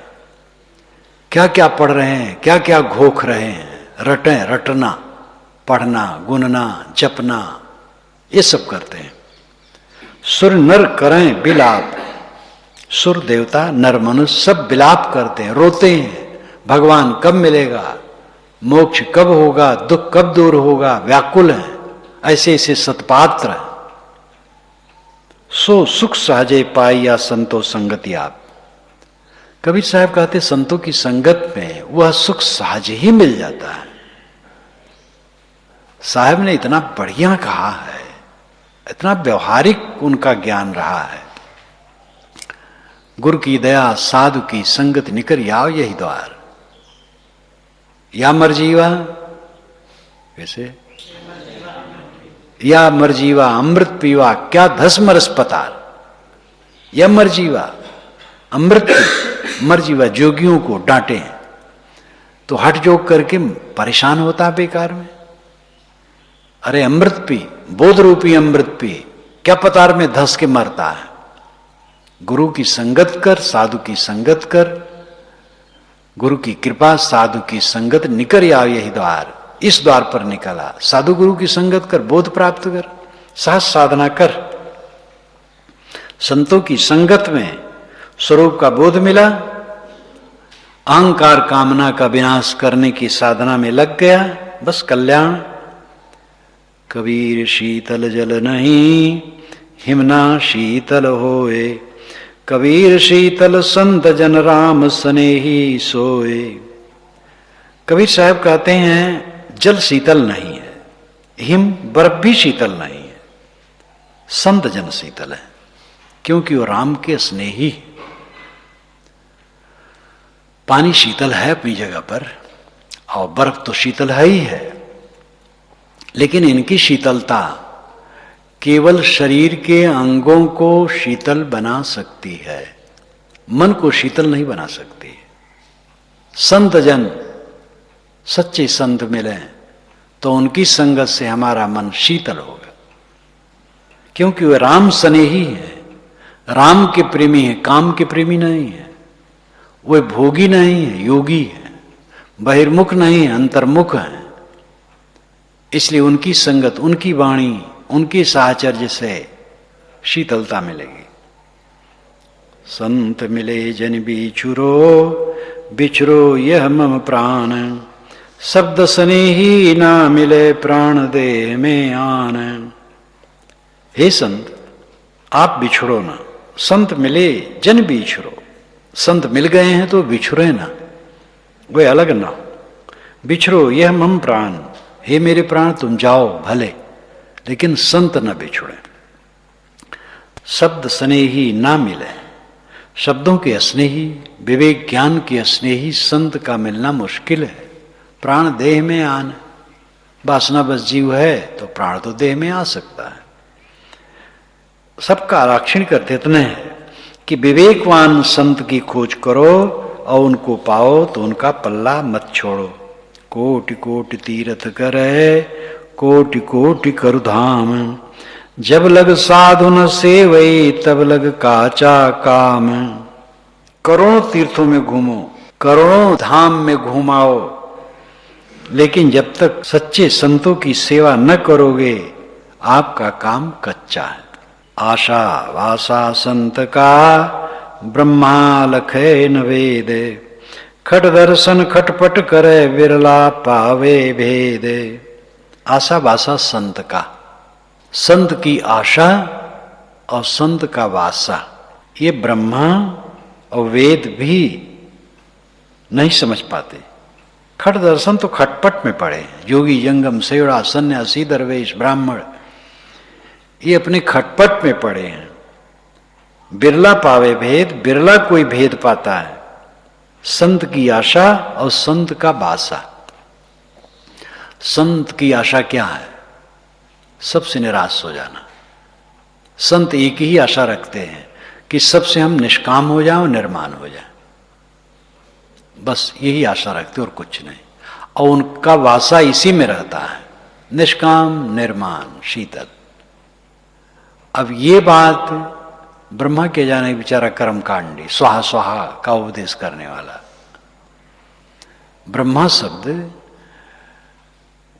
क्या क्या पढ़ रहे हैं, क्या क्या घोख रहे हैं। रटें, रटना, पढ़ना, गुनना, जपना, ये सब करते हैं। सुर नर करें विलाप, सुर देवता नर मनुष्य सब विलाप करते हैं, रोते हैं। भगवान कब मिलेगा, मोक्ष कब होगा, दुख कब दूर होगा, व्याकुल है। ऐसे ऐसे सतपात्र है। सो सुख सहजे पाई या संतो संगति आप। कबीर साहब कहते संतों की संगत में वह सुख सहज ही मिल जाता है। साहब ने इतना बढ़िया कहा है, इतना व्यवहारिक उनका ज्ञान रहा है। गुरु की दया साधु की संगत निकर याव यही द्वार, या मर जीवा वैसे या मर जीवा अमृत पीवा क्या धस्म रस पतार। या मर जीवा अमृत पी, मर जीवा जोगियों को डांटे तो हट जोग करके परेशान होता बेकार में। अरे अमृत पी, बोध रूपी अमृत पी, क्या पतार में धस के मरता है। गुरु की संगत कर, साधु की संगत कर, गुरु की कृपा साधु की संगत निकर आओ यही द्वार। इस द्वार पर निकला, साधु गुरु की संगत कर, बोध प्राप्त कर, सहज साधना कर। संतों की संगत में स्वरूप का बोध मिला, अहंकार कामना का विनाश करने की साधना में लग गया, बस कल्याण। कबीर शीतल जल नहीं हिमना शीतल होए, कबीर शीतल संत जन राम स्नेही सोए। कबीर साहब कहते हैं जल शीतल नहीं है, हिम बर्फ भी शीतल नहीं है, संत जन शीतल है, क्योंकि वो राम के स्नेही। पानी शीतल है अपनी जगह पर और बर्फ तो शीतल है ही है, लेकिन इनकी शीतलता केवल शरीर के अंगों को शीतल बना सकती है, मन को शीतल नहीं बना सकती। संत जन सच्चे संत मिले तो उनकी संगत से हमारा मन शीतल होगा, क्योंकि वे राम स्नेही है, राम के प्रेमी है, काम के प्रेमी नहीं है। वे भोगी नहीं है, योगी है, बहिर्मुख नहीं है, अंतर्मुख है। इसलिए उनकी संगत, उनकी वाणी, उनके साहचर्य से शीतलता मिलेगी। संत मिले जन बिछुरो, बिछुरो यह मम प्राण, शब्द स्नेही ना मिले प्राण देह में आन। हे संत आप बिछड़ो ना, संत मिले जन बिछुरो। संत मिल गए हैं तो बिछुरे ना, वे अलग ना हो। बिछड़ो यह मम प्राण, हे मेरे प्राण तुम जाओ भले, लेकिन संत न बिछुड़े। शब्द स्नेही ना मिले, शब्दों के स्नेही, विवेक ज्ञान के स्नेही संत का मिलना मुश्किल है। प्राण देह में आन, वासना बस जीव है तो प्राण तो देह में आ सकता है। सबका आरक्षण करते इतने हैं कि विवेकवान संत की खोज करो और उनको पाओ तो उनका पल्ला मत छोड़ो। कोटि कोटि तीर्थ करे, कोटि कोटि करु धाम, जब लग साधु न सेवई तब लग काचा काम। करोड़ों तीर्थों में घूमो, करोड़ों धाम में घुमाओ, लेकिन जब तक सच्चे संतों की सेवा न करोगे आपका काम कच्चा है। आशा वासा संत का ब्रह्मा लखे न वेद, खट दर्शन खटपट करे विरला पावे भेद। आशा वासा संत का, संत की आशा और संत का वासा, ये ब्रह्मा और वेद भी नहीं समझ पाते। खट दर्शन तो खटपट में पड़े, योगी जंगम सेवड़ा सन्यासी दरवेश ब्राह्मण ये अपने खटपट में पड़े हैं। बिरला पावे भेद, बिरला कोई भेद पाता है। संत की आशा और संत का वासा। संत की आशा क्या है? सबसे निराश हो जाना। संत एक ही आशा रखते हैं कि सबसे हम निष्काम हो जाएं और निर्माण हो जाएं, बस यही आशा रखते और कुछ नहीं। और उनका वासा इसी में रहता है, निष्काम निर्माण शीतल। अब ये बात ब्रह्मा के जाने बेचारा कर्मकांडी स्वाहा स्वाहा का उपदेश करने वाला। ब्रह्मा शब्द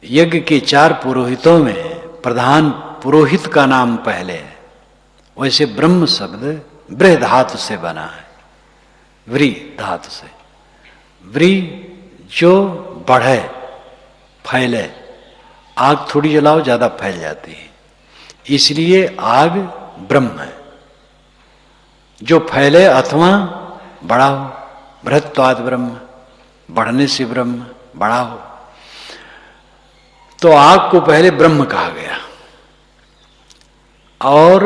यज्ञ के 4 पुरोहितों में प्रधान पुरोहित का नाम पहले है, वैसे ब्रह्म शब्द बृह धातु से बना है, व्री धातु से। व्री जो बढ़े फैले, आग थोड़ी जलाओ ज्यादा फैल जाती है, इसलिए आग ब्रह्म है जो फैले अथवा बड़ा हो। बृहत्वाद ब्रह्म, बढ़ने से ब्रह्म बड़ा हो। तो आग को पहले ब्रह्म कहा गया और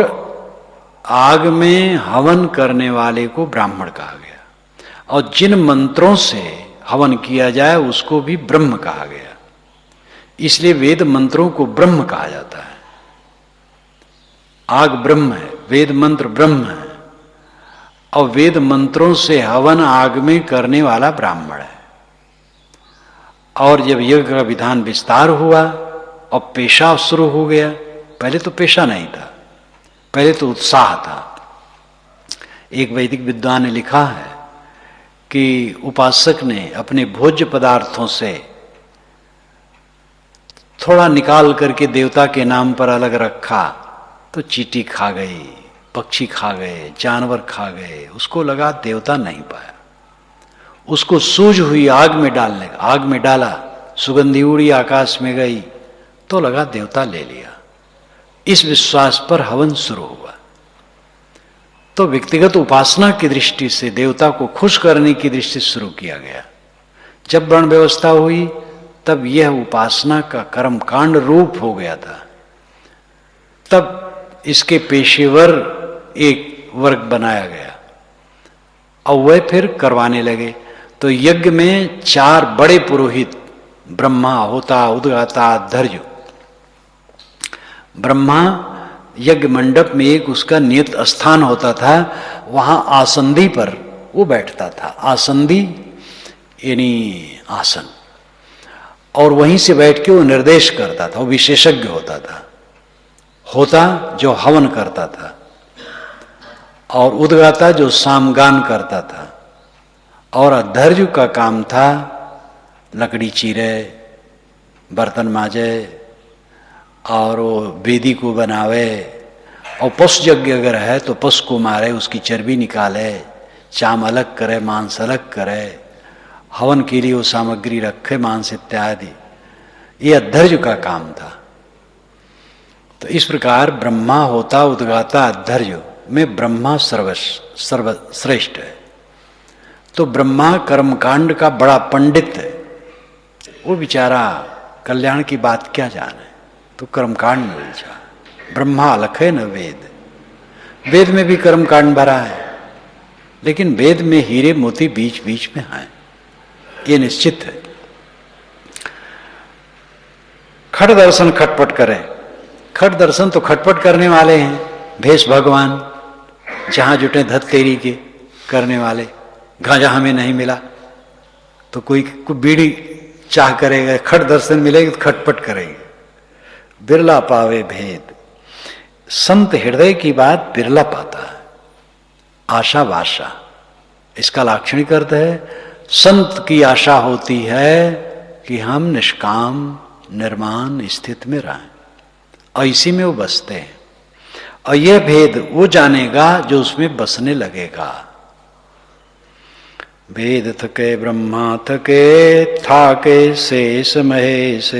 आग में हवन करने वाले को ब्राह्मण कहा गया, और जिन मंत्रों से हवन किया जाए उसको भी ब्रह्म कहा गया। इसलिए वेद मंत्रों को ब्रह्म कहा जाता है। आग ब्रह्म है, वेद मंत्र ब्रह्म है, और वेद मंत्रों से हवन आग में करने वाला ब्राह्मण है। और जब यज्ञ का विधान विस्तार हुआ और पेशा शुरू हो गया, पहले तो पेशा नहीं था, पहले तो उत्साह था। एक वैदिक विद्वान ने लिखा है कि उपासक ने अपने भोज्य पदार्थों से थोड़ा निकाल करके देवता के नाम पर अलग रखा, तो चींटी खा गई, पक्षी खा गए, जानवर खा गए, उसको लगा देवता नहीं पाया। उसको सूझ हुई आग में डालने, आग में डाला, सुगंधी उड़ी आकाश में गई, तो लगा देवता ले लिया। इस विश्वास पर हवन शुरू हुआ। तो व्यक्तिगत उपासना की दृष्टि से देवता को खुश करने की दृष्टि से शुरू किया गया। जब वर्ण व्यवस्था हुई तब यह उपासना का कर्मकांड रूप हो गया था। तब इसके पेशेवर एक वर्ग बनाया गया और वह फिर करवाने लगे। तो यज्ञ में 4 बड़े पुरोहित, ब्रह्मा, होता, उद्गाता, दर्ज। ब्रह्मा यज्ञ मंडप में एक उसका नियत स्थान होता था, वहां आसंदी पर वो बैठता था। आसंदी यानी आसन, और वहीं से बैठ के वो निर्देश करता था, वो विशेषज्ञ होता था। होता जो हवन करता था, और उद्गाता जो सामगान करता था, और अधर्जु का काम था लकड़ी चीरे, बर्तन माजे, और वो वेदी को बनावे, और पशु यज्ञ अगर है तो पशु को मारे, उसकी चर्बी निकाले, चाम अलग करे, मांस अलग करे, हवन के लिए वो सामग्री रखे, मांस इत्यादि। ये अधर्जु का काम था। तो इस प्रकार ब्रह्मा, होता, उद्गाता, अधर्जु में ब्रह्मा सर्वश्रेष्ठ है। तो ब्रह्मा कर्मकांड का बड़ा पंडित है। वो बेचारा कल्याण की बात क्या जाने, तो कर्मकांड में उलझा। ब्रह्मा अलख है न वेद, वेद में भी कर्मकांड भरा है, लेकिन वेद में हीरे मोती बीच बीच में हैं, ये निश्चित है। खट दर्शन खटपट करे, खट दर्शन तो खटपट करने वाले हैं। भेष भगवान, जहां जुटे धत तेरी के करने वाले, गांजा हमें नहीं मिला तो कोई बीड़ी चाह करेगा, खट दर्शन मिलेगी तो खटपट करेगी। बिरला पावे भेद, संत हृदय की बात बिरला पाता है। आशा वाशा, इसका लाक्षणिक अर्थ है संत की आशा होती है कि हम निष्काम निर्माण स्थिति में रहें, और इसी में वो बसते हैं। और यह भेद वो जानेगा जो उसमें बसने लगेगा। वेद थके ब्रह्मा थके, थाके शेष महेश,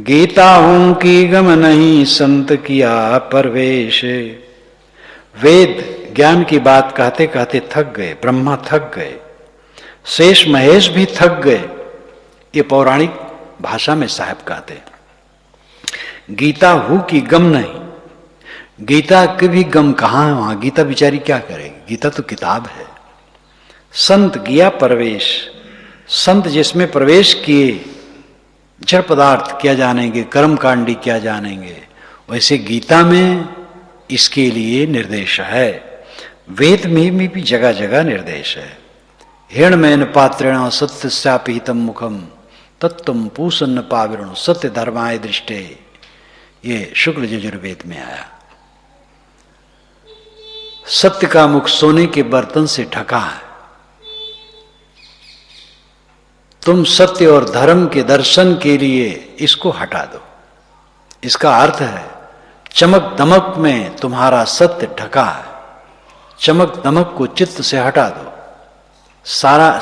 गीता हूं की गम नहीं, संत किया परवेश। वेद ज्ञान की बात कहते कहते थक गए, ब्रह्मा थक गए, शेष महेश भी थक गए। ये पौराणिक भाषा में साहब कहते। गीता हूं की गम नहीं, गीता के भी गम कहां है, वहां गीता बिचारी क्या करेगी, गीता तो किताब है। संत किया प्रवेश, संत जिसमें प्रवेश किए, जड़ पदार्थ क्या जानेंगे, कर्म कांडी क्या जानेंगे, वैसे गीता में इसके लिए निर्देश है। वेद में भी जगह जगह निर्देश है। हिरणमयन पात्रेण सत्य शापितम मुखम, तत्तम पूषन्न पाविरण सत्य धर्माय दृष्टे, ये शुक्ल यजुर्वेद में आया। सत्य का मुख सोने के बर्तन से ढका है। तुम सत्य और धर्म के दर्शन के लिए इसको हटा दो। इसका अर्थ है चमक दमक में तुम्हारा सत्य ढका है, चमक दमक को चित्त से हटा दो।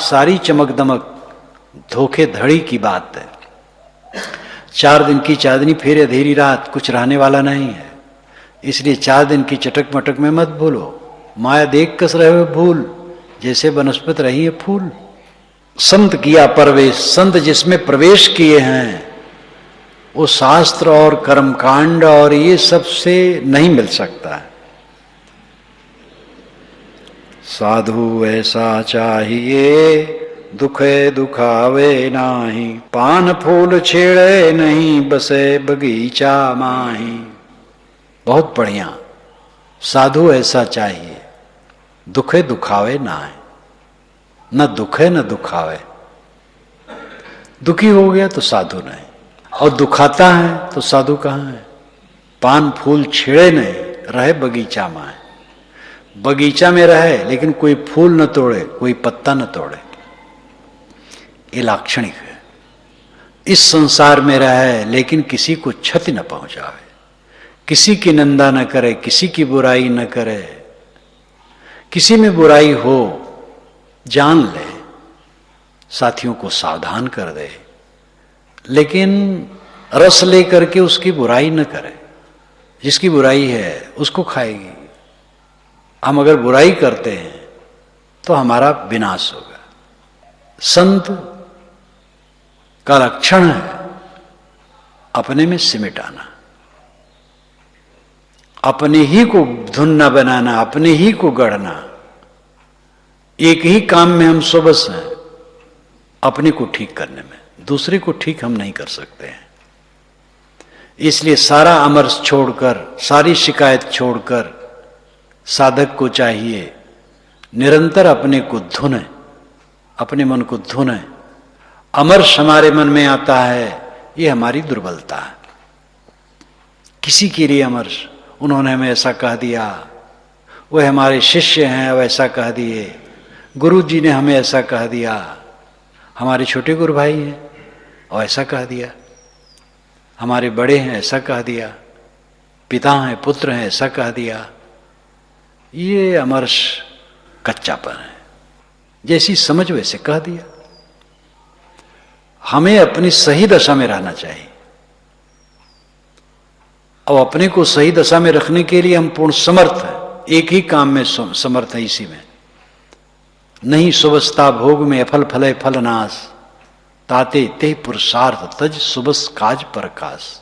सारी चमक दमक धोखेधड़ी की बात है। 4 दिन की चांदनी फिर अंधेरी रात, कुछ रहने वाला नहीं है। इसलिए 4 दिन की चटक मटक में मत भूलो। माया देख कस रहे हो भूल, जैसे वनस्पति रही है फूल। संत किया प्रवेश, संत जिसमें प्रवेश किए हैं वो शास्त्र और कर्मकांड और ये सब से नहीं मिल सकता है। साधु ऐसा चाहिए दुखे दुखावे नाही, पान फूल छेड़े नहीं, बसे बगीचा माही। बहुत बढ़िया, साधु ऐसा चाहिए दुखे दुखावे ना है, न दुखे न दुखावे। दुखी हो गया तो साधु नहीं, और दुखाता है तो साधु कहाँ है। पान फूल छेड़े नहीं, रहे बगीचा में है। बगीचा में रहे लेकिन कोई फूल न तोड़े, कोई पत्ता न तोड़े, ये लाक्षणिक है। इस संसार में रहे लेकिन किसी को क्षति न पहुंचावे, किसी की निंदा न करे, किसी की बुराई न करे। किसी में बुराई हो जान ले, साथियों को सावधान कर दे, लेकिन रस लेकर के उसकी बुराई न करे। जिसकी बुराई है उसको खाएगी। हम अगर बुराई करते हैं तो हमारा विनाश होगा। संत का लक्षण है अपने में सिमट आना, अपने ही को धुन न बनाना, अपने ही को गढ़ना। एक ही काम में हम सुबस हैं, अपने को ठीक करने में। दूसरे को ठीक हम नहीं कर सकते हैं। इसलिए सारा अमरस छोड़कर, सारी शिकायत छोड़कर साधक को चाहिए निरंतर अपने को धुने, अपने मन को धुने। अमरस हमारे मन में आता है, ये हमारी दुर्बलता है। किसी के लिए अमरस, उन्होंने हमें ऐसा कह दिया, वह हमारे शिष्य हैं वैसा कह दिए, गुरु जी ने हमें ऐसा कह दिया, हमारे छोटे गुरु भाई हैं और ऐसा कह दिया, हमारे बड़े हैं ऐसा कह दिया, पिता हैं पुत्र हैं ऐसा कह दिया। ये अमरस कच्चापन है। जैसी समझ वैसे कह दिया। हमें अपनी सही दशा में रहना चाहिए, और अपने को सही दशा में रखने के लिए हम पूर्ण समर्थ हैं। एक ही काम में समर्थ है, इसी में नहीं। सुबस्ता भोग में अफल फले फल नाश, ताते ते पुरुषार्थ तज सुबस काज प्रकाश।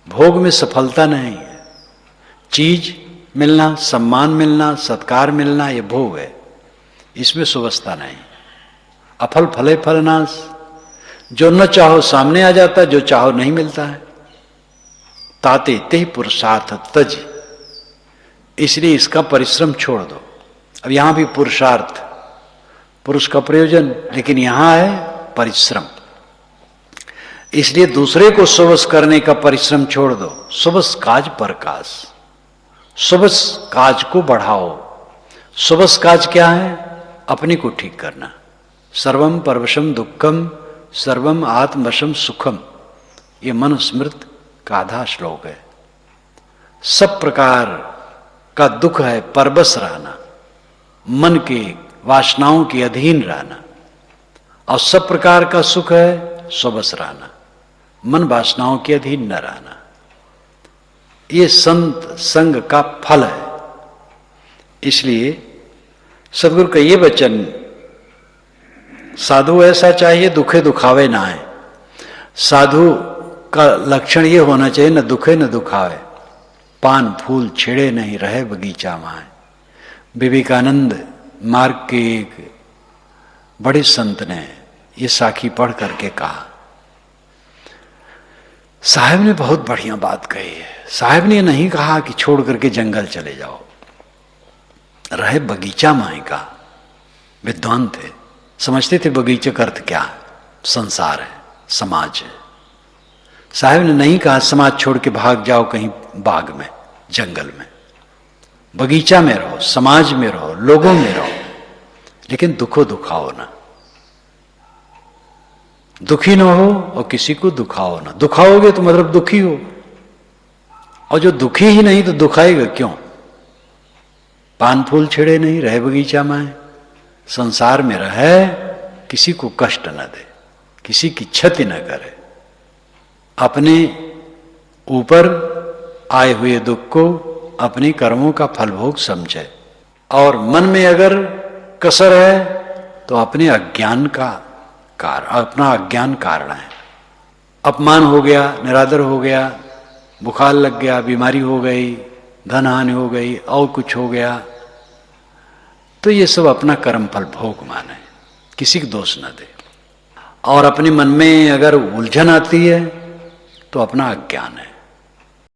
भोग में सफलता नहीं है। चीज मिलना, सम्मान मिलना, सत्कार मिलना, ये भोग है, इसमें सुबस्ता नहीं। अफल फले फल नाश, जो न चाहो सामने आ जाता, जो चाहो नहीं मिलता है। ताते ते पुरुषार्थ तज, इसलिए इसका परिश्रम छोड़ दो। अब यहां भी पुरुषार्थ, पुरुष का प्रयोजन, लेकिन यहां है परिश्रम। इसलिए दूसरे को सुबस करने का परिश्रम छोड़ दो। सुबस काज पर काज, सुबस काज को बढ़ाओ। सुबस काज क्या है? अपने को ठीक करना। सर्वम परवशम दुखम सर्वम आत्मवशम सुखम, ये मनुस्मृत का आधा श्लोक है। सब प्रकार का दुख है परवश रहना, मन के वासनाओं के अधीन रहना, और सब प्रकार का सुख है सुबस रहना, मन वासनाओं के अधीन न रहना। ये संत संग का फल है। इसलिए सदगुरु का ये वचन, साधु ऐसा चाहिए दुखे दुखावे ना है। साधु का लक्षण ये होना चाहिए न दुखे न दुखावे, पान फूल छेड़े नहीं रहे बगीचा माए। विवेकानंद मार्ग के एक बड़े संत ने ये साखी पढ़ करके कहा। साहब ने बहुत बढ़िया बात कही है। साहब ने नहीं कहा कि छोड़ करके जंगल चले जाओ, रहे बगीचा माए का। विद्वान थे, समझते थे बगीचे का अर्थ क्या है, संसार है, समाज है। साहब ने नहीं कहा समाज छोड़ के भाग जाओ कहीं बाग में, जंगल में। बगीचा में रहो, समाज में रहो, लोगों में रहो, लेकिन दुखो दुखाओ ना। दुखी ना हो और किसी को दुखाओ ना। दुखाओगे तो मतलब दुखी हो, और जो दुखी ही नहीं तो दुखाएगा क्यों? पान फूल छेड़े नहीं रहे बगीचा में, संसार में रहे, किसी को कष्ट न दे, किसी की क्षति न करे, अपने ऊपर आए हुए दुख को अपने कर्मों का फलभोग समझे। और मन में अगर कसर है तो अपने अज्ञान का अपना अज्ञान कारण है। अपमान हो गया, निरादर हो गया, बुखार लग गया, बीमारी हो गई, धन हानि हो गई, और कुछ हो गया, तो ये सब अपना कर्म फल भोग माने, किसी को दोष न दे। और अपने मन में अगर उलझन आती है तो अपना अज्ञान है।